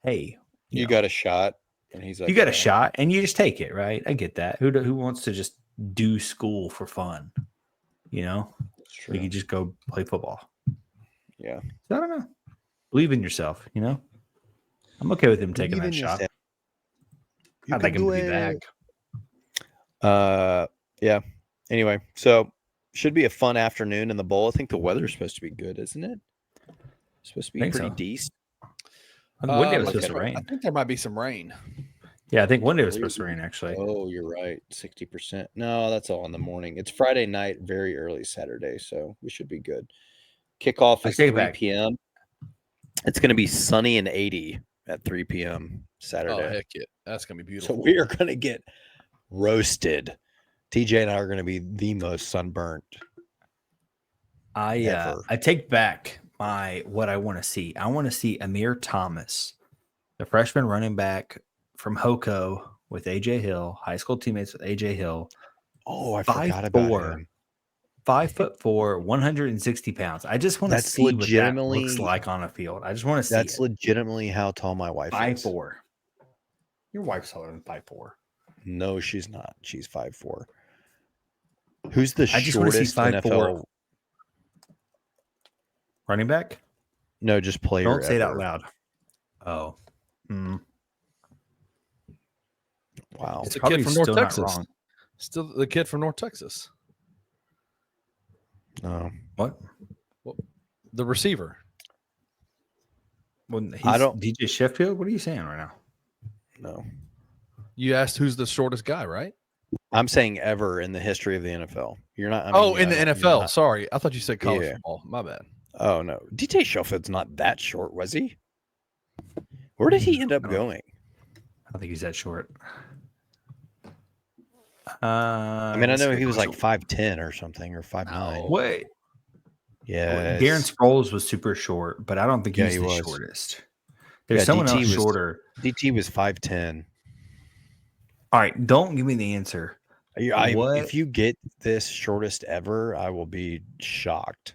"Hey, You got a shot," and he's like, you got a shot, and you just take it, right? I get that. Who wants to just do school for fun? You know, you can just go play football. Yeah, so I don't know. Believe in yourself. You know, I'm okay with him taking that shot. I'd like him to be back. Yeah. Anyway, so should be a fun afternoon in the bowl. I think the weather's supposed to be good, isn't it? It's supposed to be pretty decent. One day was supposed to rain. I think there might be some rain. Yeah, I think one day was supposed to rain, actually. Oh, you're right. 60%. No, that's all in the morning. It's Friday night, very early Saturday, so we should be good. Kickoff is 3 p.m. It's going to be sunny and 80 at 3 p.m. Saturday. Oh, heck yeah. That's going to be beautiful. So we are going to get roasted. TJ and I are going to be the most sunburnt. I take back what I want to see. I want to see Amir Thomas, the freshman running back from Hoco with AJ Hill, high school teammates with AJ Hill. Oh, I forgot about him. 5'4", 160 pounds. I just want to see what that looks like on a field. I just want to see. That's legitimately how tall my wife is. 5'4". Your wife's taller than 5'4". No, she's not. She's 5'4". Who's the I just want to see shortest 5'4". NFL? Running back? No, just player. Don't say it out ever. loud. Oh. Wow. It's a probably kid from North still not Texas. wrong. Still the kid from North Texas. No. What? The receiver. Well, he's I don't- DJ Sheffield. What are you saying right now? No. You asked who's the shortest guy, right? I'm saying ever in the history of the NFL. You're not. In the NFL. you're not- Sorry. I thought you said college Yeah. football. My bad. Oh no, DJ Sheffield's not that short, was he? Where did he end up going? I don't think he's that short. I mean, I know he was like 5'10" or something, or 5'9". Wait. Yeah. Darren Sproles was super short, but I don't think Yeah, he's he the was. shortest. There's Yeah, someone DT else was- shorter. DT was 5'10". All right, don't give me the answer. What? If you get this shortest ever, I will be shocked.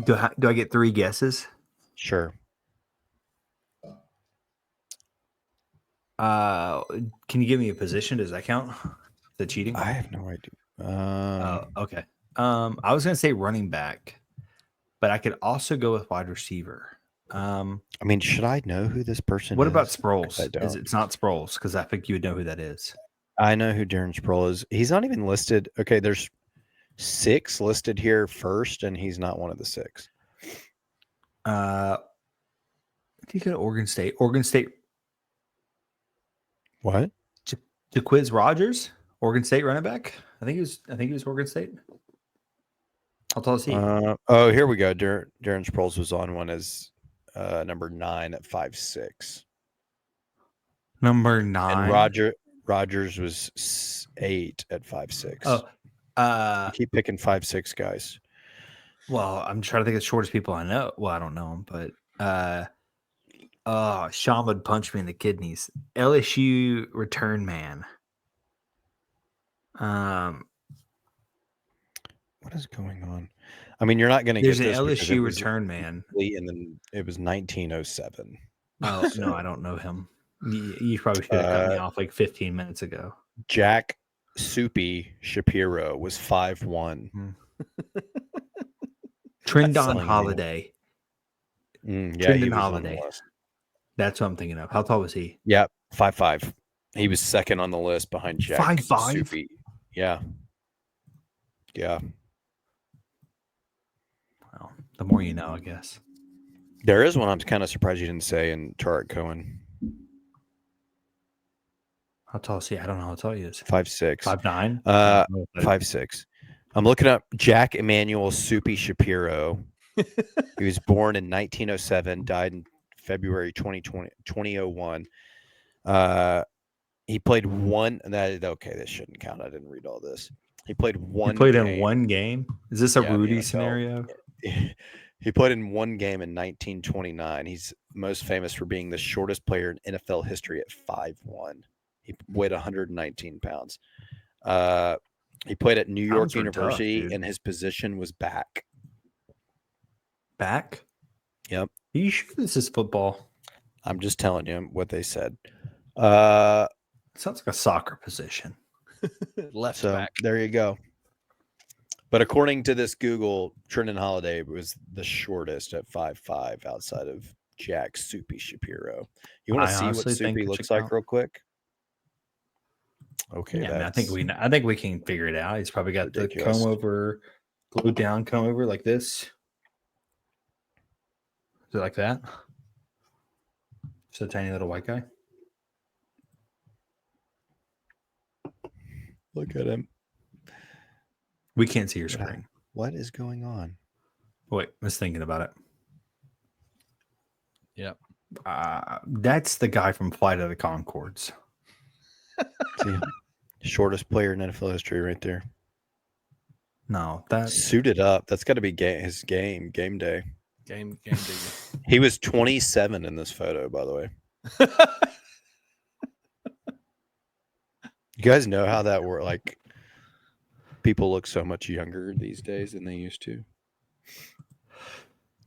Do I get 3 guesses? Sure. Can you give me a position? Does that count? The cheating? I have no idea. Okay. I was gonna say running back, but I could also go with wide receiver. I mean, should I know who this person What is? about 'Cause Sproles? I don't. It's not Sproles because I think you would know who that is. I know who Darren Sproles is. He's not even listed. Okay, there's 6 listed here first, and he's not one of the 6. Did he go to Oregon State? Oregon State. What? Jaquiz Rogers, Oregon State running back. I think he was Oregon State. How tall is he? Oh, here we go. Darren Sproles was on one as number 9 at 5'6". Number 9. And Rogers was 8 at 5'6". Oh, You keep picking 5'6" guys. well, I'm trying to think of the shortest people I know. Well, I don't know him, but Sean would punch me in the kidneys. LSU return man. What is going on? I mean, you're not going to get There's an this because it LSU was return man. and then it was 1907. Oh no, I don't know him. You probably should have cut me off like 15 minutes ago. Jack Soupy Shapiro was 5'1". Trendon Selling me. Holiday. Yeah, he Trendon was on the Holiday. list. That's what I'm thinking of. How tall was he? Yeah, 5'5". He was second on the list behind Jack 5'5"? Soupy. Yeah. Yeah. Well, the more you know, I guess. There is one I'm kind of surprised you didn't say in Tarek Cohen. How tall is he? I don't know how tall he is. 5'6". 5'9"? 5'6". I'm looking up Jack Emmanuel Soupy Shapiro. He was born in 1907, died in February 2001. He played one. Okay, this shouldn't count. I didn't read all this. He played one. He played game. in one game? Is this a Yeah, in the Rudy NFL. scenario? He played in one game in 1929. He's most famous for being the shortest player in NFL history at 5'1". He weighed 119 pounds. He played at New York Pounds are tough, University, dude. and his position was back. Back? Yep. Are you sure this is football? I'm just telling you what they said. It sounds like a soccer position. Left So back. there you go. But according to this Google, Trendon Holiday was the shortest at 5'5" outside of Jack Soupy Shapiro. You want I to see what honestly think Soupy it looks should like count. real quick? Okay, Yeah, I, mean, I that's think we can figure it out. He's probably got ridiculous. the comb over, glued down comb over like this. Is it like that? Just a tiny little white guy. Look at him. We can't see your Yeah. screen. What is going on? Wait, I was thinking about it. Yep. That's the guy from Flight of the Conchords. See, shortest player in NFL history right there. No, that's Suited up. That's got to be his game day. Game day. He was 27 in this photo, by the way. You guys know how that works? Like, people look so much younger these days than they used to.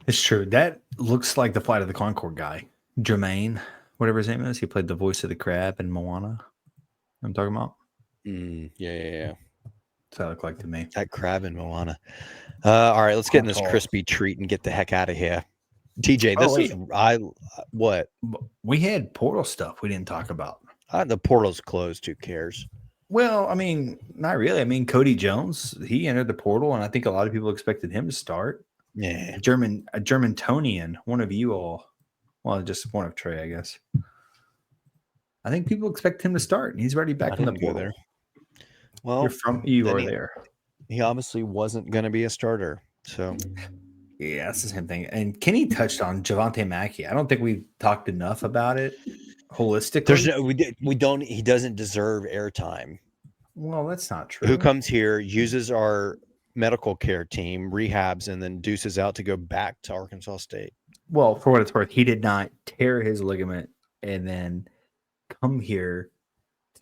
it's true. That looks like the Flight of the Conchord guy, Jermaine. whatever his name is. He played the voice of the crab in Moana. I'm talking about. Yeah. That's what it looked like to me. That crab in Moana. All right, let's get in this Tall. crispy treat and get the heck out of here. TJ, this is what? We had portal stuff we didn't talk about. The portal's closed. Who cares? Well, I mean, not really. I mean, Cody Jones, he entered the portal, and I think a lot of people expected him to start. Yeah. A Germantonian, one of you all. Well, just one of Trey, I guess. I think people expect him to start, and he's already back in the portal. There. Well, you are there. He obviously wasn't going to be a starter, so yeah, that's the same thing. And Kenny touched on Javonte Mackey. I don't think we've talked enough about it holistically. There's no, we don't. He doesn't deserve airtime. Well, that's not true. Who comes here, uses our medical care team, rehabs, and then deuces out to go back to Arkansas State? Well, for what it's worth, he did not tear his ligament and then come here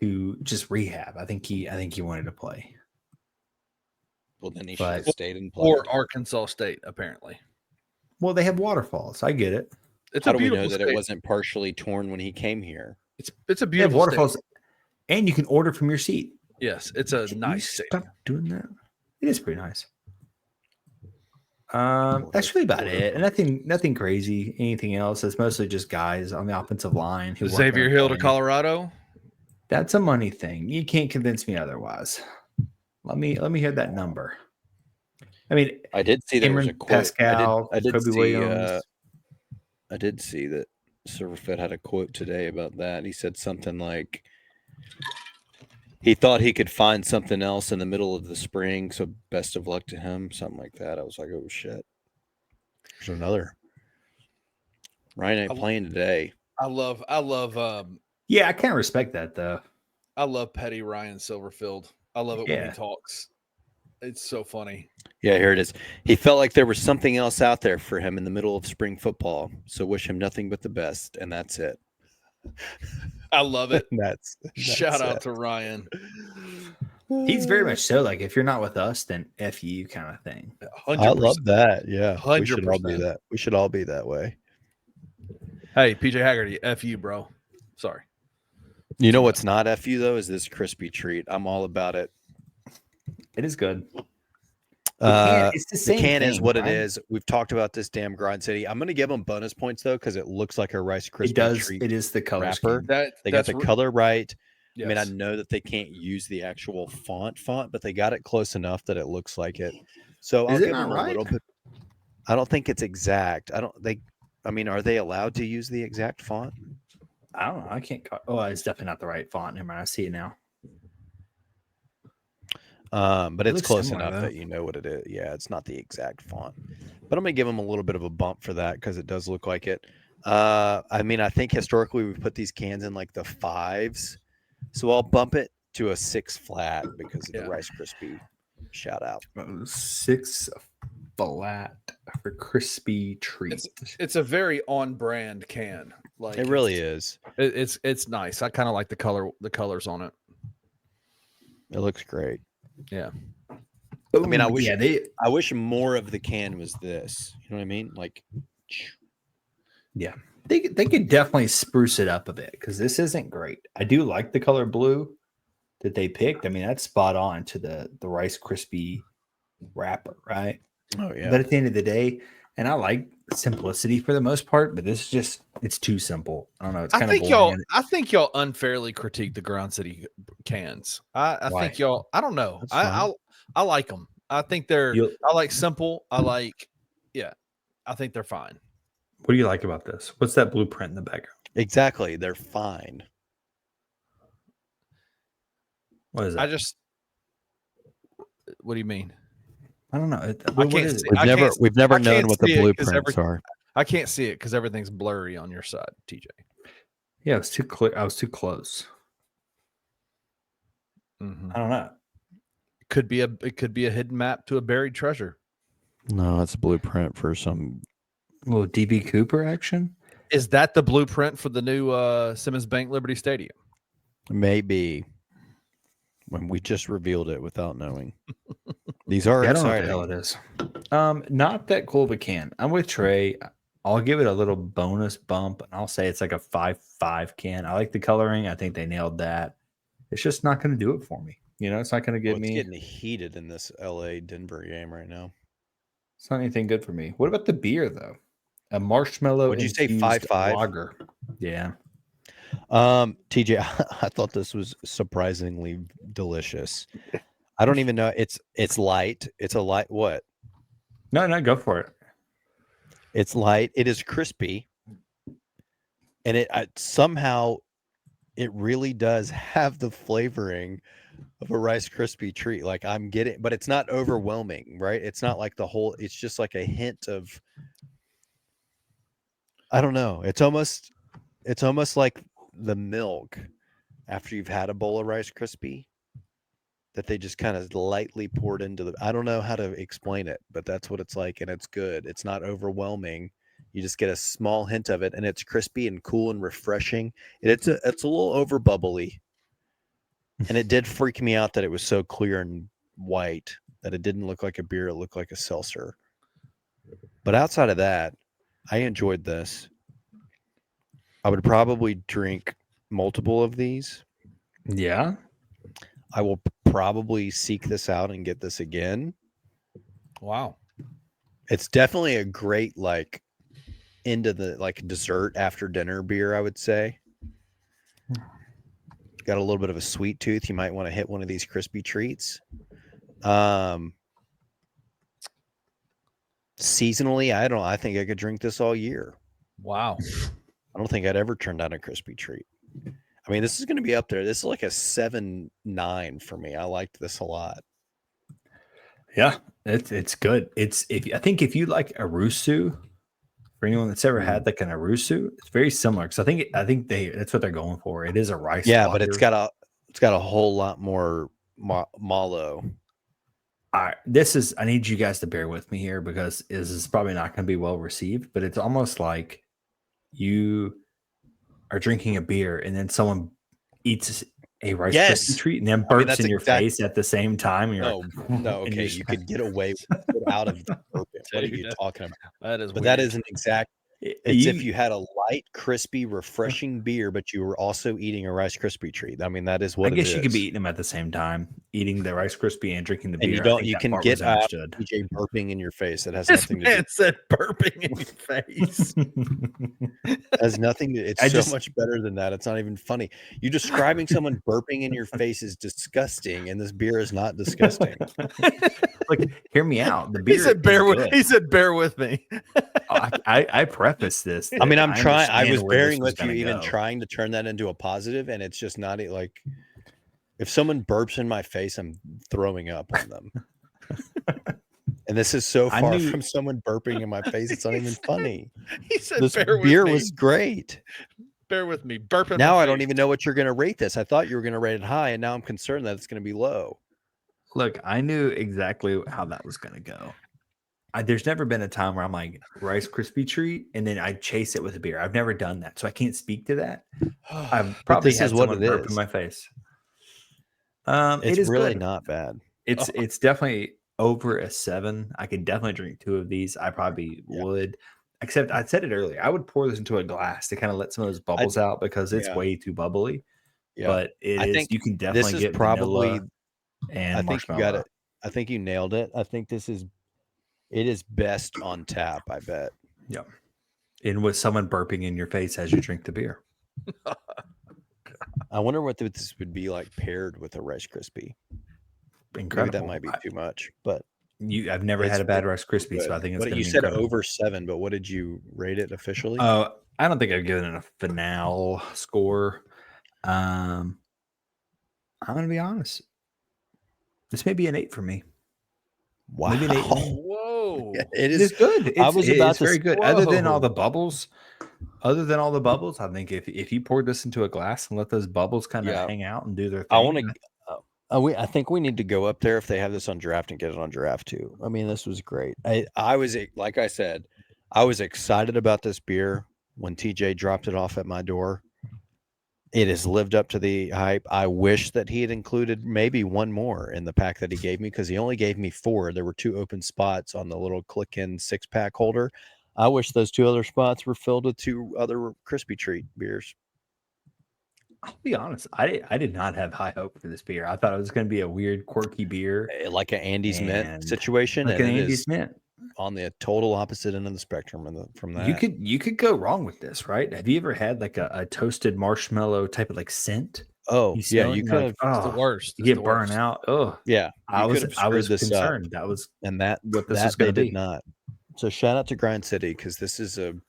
to just rehab. I think he wanted to play. Well, then he should have stayed and played. Or Arkansas State, apparently. Well, they have waterfalls. I get it. How do we know that it wasn't partially torn when he came here? It's a beautiful waterfalls, state. and you can order from your seat. Yes, it's a nice state. Stop doing that. It is pretty nice. That's really about it. And nothing crazy. Anything else? It's mostly just guys on the offensive line who Xavier Hill to Colorado. That's a money thing. You can't convince me otherwise. Let me hear that number. I mean, I did see there was a quote. Pascal, I did Kobe see. Williams. I did see that Silverfed had a quote today about that. He said something like, he thought he could find something else in the middle of the spring, so best of luck to him. Something like that. I was like, oh shit. There's another. Ryan ain't playing today. I love Yeah, I can't respect that though. I love petty Ryan Silverfield. I love it when he talks. It's so funny. Yeah, here it is. He felt like there was something else out there for him in the middle of spring football. So wish him nothing but the best, and that's it. I love it. that's Shout out to Ryan. He's very much so like, if you're not with us, then F you kind of thing. 100%. I love that. Yeah, 100%. we should all be that. We should all be that way. Hey, PJ Haggerty, F you, bro. Sorry. You know what's not F you though is this crispy treat. I'm all about it. It is good. It's the same can is thing, what right? it is. We've talked about this damn Grind City. I'm going to give them bonus points though because it looks like a Rice Krispie It does. treat It is the color wrapper. scheme. They got the color right. Yes. I mean, I know that they can't use the actual font, but they got it close enough that it looks like it. So I'll Is it give not them a little right? bit. I don't think it's exact. I mean, are they allowed to use the exact font? I don't know. I can't. Oh, it's definitely not the right font. Never mind. I see it now. But It it's looks close similar, enough though. that you know what it is. Yeah, it's not the exact font, but I'm gonna give them a little bit of a bump for that because it does look like it. I mean, I think historically we've put these cans in like the 5s, so I'll bump it to a 6 flat because of the Rice Krispie. Shout out. 6 flat for crispy treat. It's a very on brand can. Like It really is. It's nice. I kind of like the colors on it. It looks great. Yeah. I mean, I wish Yeah, I wish more of the can was this. You know what I mean? Like, yeah, they could definitely spruce it up a bit because this isn't great. I do like the color blue that they picked. I mean, that's spot on to the Rice Krispie wrapper, right? oh yeah. But at the end of the day, and I like simplicity for the most part, but this is just, it's too simple. I don't know. It's kind of boring. I think y'all unfairly critique the Ground City cans. I Why? think y'all. I don't know. That's fine. I like them. I think they're. I like simple. I like. Yeah, I think they're fine. What do you like about this? What's that blueprint in the background? Exactly. They're fine. What is that? I just. What do you mean? I don't know. I can't see. We've never I known can't what the see it 'cause blueprints are. I can't see it because everything's blurry on your side, TJ. Yeah, it's too clear. I was too close. Mm-hmm. I don't know. It could be a hidden map to a buried treasure. No, it's a blueprint for some. A little DB Cooper action. Is that the blueprint for the new Simmons Bank Liberty Stadium? Maybe. When we just revealed it without knowing. These are Yeah, I don't know what the exciting. hell it is. Not that cool of a can. I'm with Trey. I'll give it a little bonus bump, and I'll say it's like a 5.5 can. I like the coloring. I think they nailed that. It's just not going to do it for me. You know, it's not going to give It's me. getting heated in this LA Denver game right now. It's not anything good for me. What about the beer though? A marshmallow. Would you say infused 5.5? lager? Yeah. TJ, I thought this was surprisingly delicious. I don't even know. It's light. It's a light what? No, go for it. It's light. It is crispy, and somehow it really does have the flavoring of a Rice Krispie treat. Like I'm getting, but it's not overwhelming, right? It's not like the whole. It's just like a hint of. I don't know. It's almost like the milk after you've had a bowl of Rice Krispie that they just kind of lightly poured into the. I don't know how to explain it, but that's what it's like, and it's good. It's not overwhelming. You just get a small hint of it, and it's crispy and cool and refreshing. And it's a little over bubbly, and it did freak me out that it was so clear and white that it didn't look like a beer. It looked like a seltzer. But outside of that, I enjoyed this. I would probably drink multiple of these. Yeah. I will probably seek this out and get this again. Wow. It's definitely a great into the dessert after dinner beer, I would say. Got a little bit of a sweet tooth. You might want to hit one of these crispy treats. Seasonally, I think I could drink this all year. Wow. I don't think I'd ever turn down a crispy treat. I mean, this is going to be up there. This is like a 7.9 for me. I liked this a lot. Yeah, it's good. I think if you like Arusu, for anyone that's ever had like an Arusu, it's very similar because I think that's what they're going for. It is a rice. Yeah, lager. but it's got a whole lot more mallow. All right, I need you guys to bear with me here because this is probably not going to be well received, but it's almost like you are drinking a beer and then someone eats a Rice Krispie treat and then burps in your face at the same time. And you're no, okay, you could get away with it out of the burping. What are you talking about? That is, but weird. That is an exact. It's if you had a light, crispy, refreshing beer, but you were also eating a Rice Krispie treat. I mean, that is what I guess you could be eating them at the same time, eating the Rice Krispie and drinking the beer. And you can get PJ burping in your face. That has nothing to do. It said burping in your face. Has nothing to. It's so much better than that. It's not even funny. You describing someone burping in your face is disgusting, and this beer is not disgusting. Like, hear me out. The beer. He said, "Bear with me." I preface this. I mean, I'm trying. I was bearing with you, even trying to turn that into a positive, and it's just not like. If someone burps in my face, I'm throwing up on them. And this is so far from someone burping in my face. It's not even funny. He said, "This beer was great." Bear with me. Burping. Now I don't even know what you're going to rate this. I thought you were going to rate it high, and now I'm concerned that it's going to be low. Look, I knew exactly how that was going to go. There's never been a time where I'm like Rice Krispie treat, and then I chase it with a beer. I've never done that, so I can't speak to that. I've probably had someone burp in my face. It's it is really good. Not bad. It's definitely over a 7. I could definitely drink 2 of these. I probably would. Except I said it earlier. I would pour this into a glass to kind of let some of those bubbles out because it's way too bubbly. Yeah. But I think you can definitely get probably and I think marshmallow. you got it. I think you nailed it. I think it is best on tap, I bet. Yeah. And with someone burping in your face as you drink the beer. I wonder what this would be like paired with a Rice Krispie. Incredible. Maybe that might be too much, but I've never had a bad Rice Krispie, so I think it's. You said incredible. Over 7, but what did you rate it officially? I don't think I've given it a finale score. I'm gonna be honest. This may be an 8 for me. Wow! Maybe an 8. Whoa! It is good. It's very good. Whoa. Other than all the bubbles, I think if you poured this into a glass and let those bubbles kind of hang out and do their thing. I want to. I think we need to go up there if they have this on draft and get it on draft too. I mean, this was great. I was, like I said, I was excited about this beer when TJ dropped it off at my door. It has lived up to the hype. I wish that he had included maybe one more in the pack that he gave me because he only gave me 4. There were 2 open spots on the little click-in 6-pack holder. I wish those 2 other spots were filled with 2 other Krispy Treat beers. I'll be honest. I did not have high hope for this beer. I thought it was going to be a weird, quirky beer, Like an Andy's Mint And situation, like and an it Andy's is Mint. on the total opposite end of the spectrum from that. You could go wrong with this, right? Have you ever had like a toasted marshmallow type of like scent? Oh, You yeah, smell it you and could you're have. like, It's the oh, worst. you It's get the burnt worst. out. Oh, Yeah, I you was could have screwed this up, concerned. That was and that what this was gonna they did be. not. So shout out to Grind City because this It's good.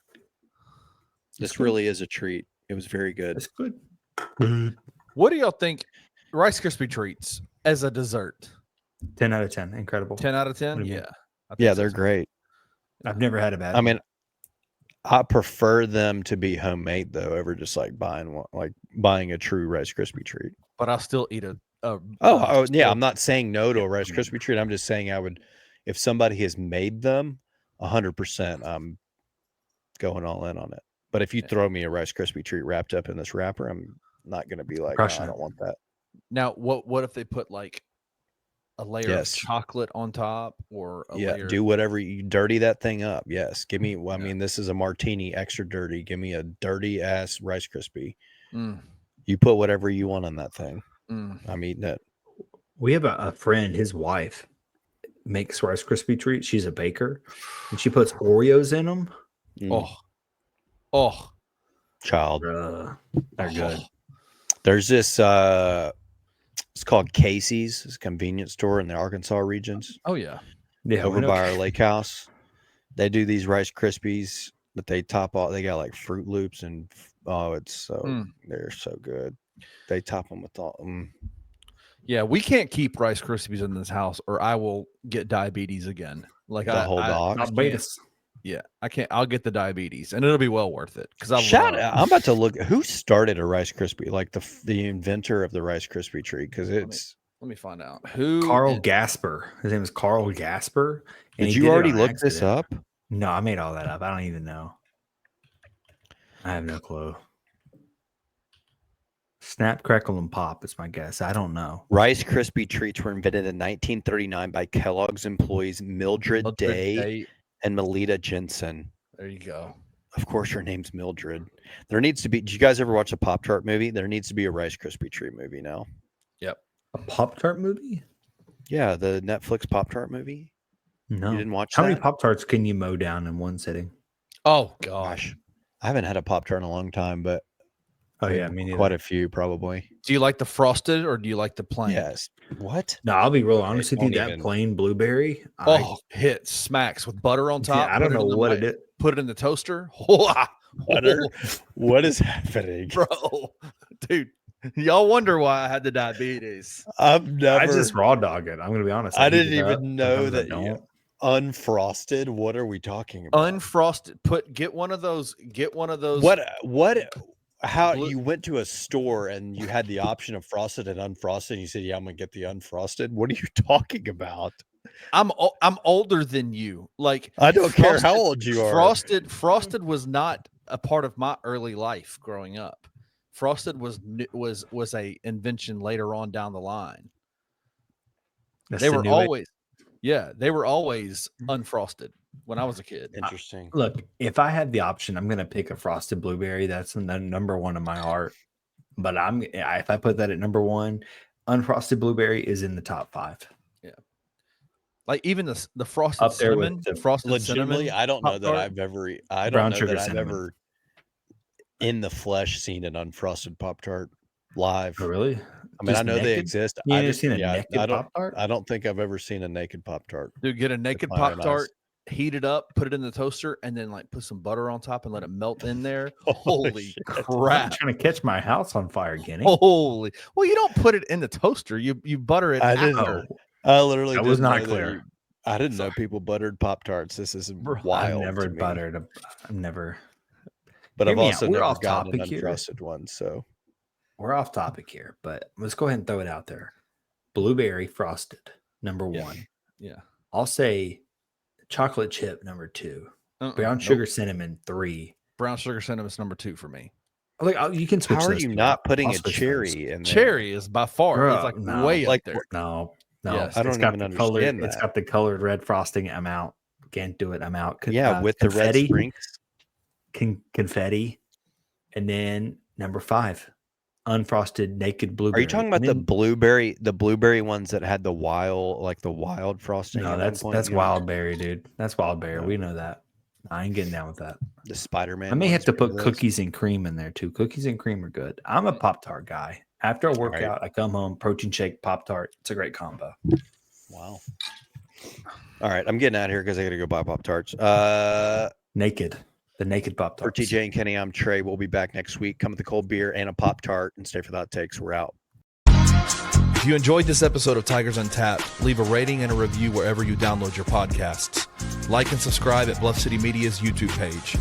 really is a treat. It was very good. It's good. What do y'all think? Rice Krispie treats as a dessert. 10 out of 10. Incredible. 10 out of 10. What do you Yeah. mean? I think Yeah, so they're too. great. I've never had a bad I one. mean, I prefer them to be homemade though, over just like buying a true Rice Krispie treat. But I'll still eat a Yeah. still- I'm not saying no to Yeah, a Rice I mean- Krispie treat. I'm just saying if somebody has made them, 100%, I'm going all in on it. But if you throw me a Rice Krispie treat wrapped up in this wrapper, I'm not going to be like, Crushing I it. don't want that. Now, what if they put like a layer Yes. of chocolate on top or a Yeah, layer? do whatever you dirty that thing up. Yes, give me. I Yeah. mean, this is a martini, extra dirty. Give me a dirty ass Rice Krispie. Mm, You put whatever you want on that thing. mm. I'm eating it. We have a friend, his wife makes Rice Krispie treats. She's a baker, and she puts Oreos in them. Mm, Oh, child. They're good. There's this. It's called Casey's. It's a convenience store in the Arkansas regions, oh yeah. Yeah, we over know- by our lake house. They do these Rice Krispies, but they top off. They got like Fruit Loops and it's so Mm. they're so good. They top them with all. Yeah, we can't keep Rice Krispies in this house, or I will get diabetes again. Like The whole box. I can't- Diabetes. Yeah, I can't. I'll get the diabetes, and it'll be well worth it because I Shout out! I'm about to look. Who started a Rice Krispie? Like the inventor of the Rice Krispie treat? Because it's. Let me find out who. Carl Gasper. His name is Carl Gasper. and Did he you it already on look this accident. up? No, I made all that up. I don't even know. I have no clue. Snap, crackle, and pop is my guess. I don't know. Rice Krispie treats were invented in 1939 by Kellogg's employees Mildred Day and Melita Jensen. There you go. Of course, her name's Mildred. There needs to be. Did you guys ever watch a Pop-Tart movie? There needs to be a Rice Krispie treat movie now. A Pop-Tart movie? Yeah, the Netflix Pop-Tart movie. No. You didn't watch How that? many Pop-Tarts can you mow down in one sitting? Oh gosh. Gosh, I haven't had a Pop-Tart in a long time, but Oh, yeah. Me neither. quite a few probably. Do you like the frosted or do you like the plain? Yes. What? No, I'll be real honest with you. won't That even- plain blueberry. Oh, hit smacks with butter on top. I don't put it know in the what mi- it is. Put it in the toaster. Butter? What is happening? Bro, dude, y'all wonder why I had the diabetes. I've never. I just raw dog it. I'm going to be honest. I heat didn't it up. even know Sometimes I that you- don't. Unfrosted. What are we talking about? Unfrosted. Get one of those. What? How Blue- you went to a store and you had the option of frosted and unfrosted? And you said, "Yeah, I'm gonna get the unfrosted." What are you talking about? I'm older than you. Like I don't care how Frosted- old you are. Frosted was not a part of my early life growing up. Frosted was a invention later on down the line. That's They the were new age. always unfrosted when I was a kid. Interesting. Look, if I had the option, I'm going to pick a frosted blueberry. That's the number one in my heart. But if I put that at number one, unfrosted blueberry is in the top 5. Like even the frosted Up there with cinnamon, the frosted Legitimately, cinnamon. I don't know that Pop-Tart. I've ever. I Brown don't know sugar that I've cinnamon. ever in the flesh seen an unfrosted Pop Tart live. Oh, really? I mean, Just I know they naked? exist. You I ever just, seen a yeah, naked I don't. Pop-Tart? I don't think I've ever seen a naked Pop Tart. Dude, get a naked my own Pop Tart, eyes. heat it up, put it in the toaster, and then like put some butter on top and let it melt in there. Holy Holy shit. I'm crap! trying to catch my house on fire, Guinea. Holy. Well, you don't put it in the toaster. You butter it. I didn't after. Oh, I literally that was didn't not know that clear. you- I didn't know people buttered Pop Tarts. This is Bro, wild. I've never to me. buttered. I've never. But Hear I've me out. also We're never off gotten an topic here. unfrosted one. So We're off topic here, but let's go ahead and throw it out there. Blueberry frosted, number Yeah. 1. Yeah. I'll say chocolate chip, number 2. Brown Nope. sugar cinnamon, 3. Brown sugar cinnamon's number 2 for me. Like you can switch. how are those you two. not I'll putting a switch those. cherry in there? Cherry is by far. It's Bruh, like no. way Like, up there. No, Yes. I don't it's got even the colored. understand It's that. got the colored red frosting. I'm out. Can't do it. I'm out. Yeah, with the red confetti, sprinkles. confetti, and then number 5, unfrosted naked Are blueberry. you talking about And the blueberry ones that had the wild frosting? No, at one that's point, that's you know? wild berry, dude. That's wild berry. No. We know that. I ain't getting down with that. The Spider-Man. I may have ones, to remember put those? cookies and cream in there too. Cookies and cream are good. I'm a Pop-Tart guy. After a right. workout, I come home, protein shake, Pop-Tart. It's a great combo. Wow. All right, I'm getting out of here because I got to go buy Pop-Tarts. Naked. The naked For Pop-Tarts. TJ and Kenny, I'm Trey. We'll be back next week. Come with a cold beer and a Pop-Tart and stay for the hot takes. We're out. If you enjoyed this episode of Tigers Untapped, leave a rating and a review wherever you download your podcasts. Like and subscribe at Bluff City Media's YouTube page.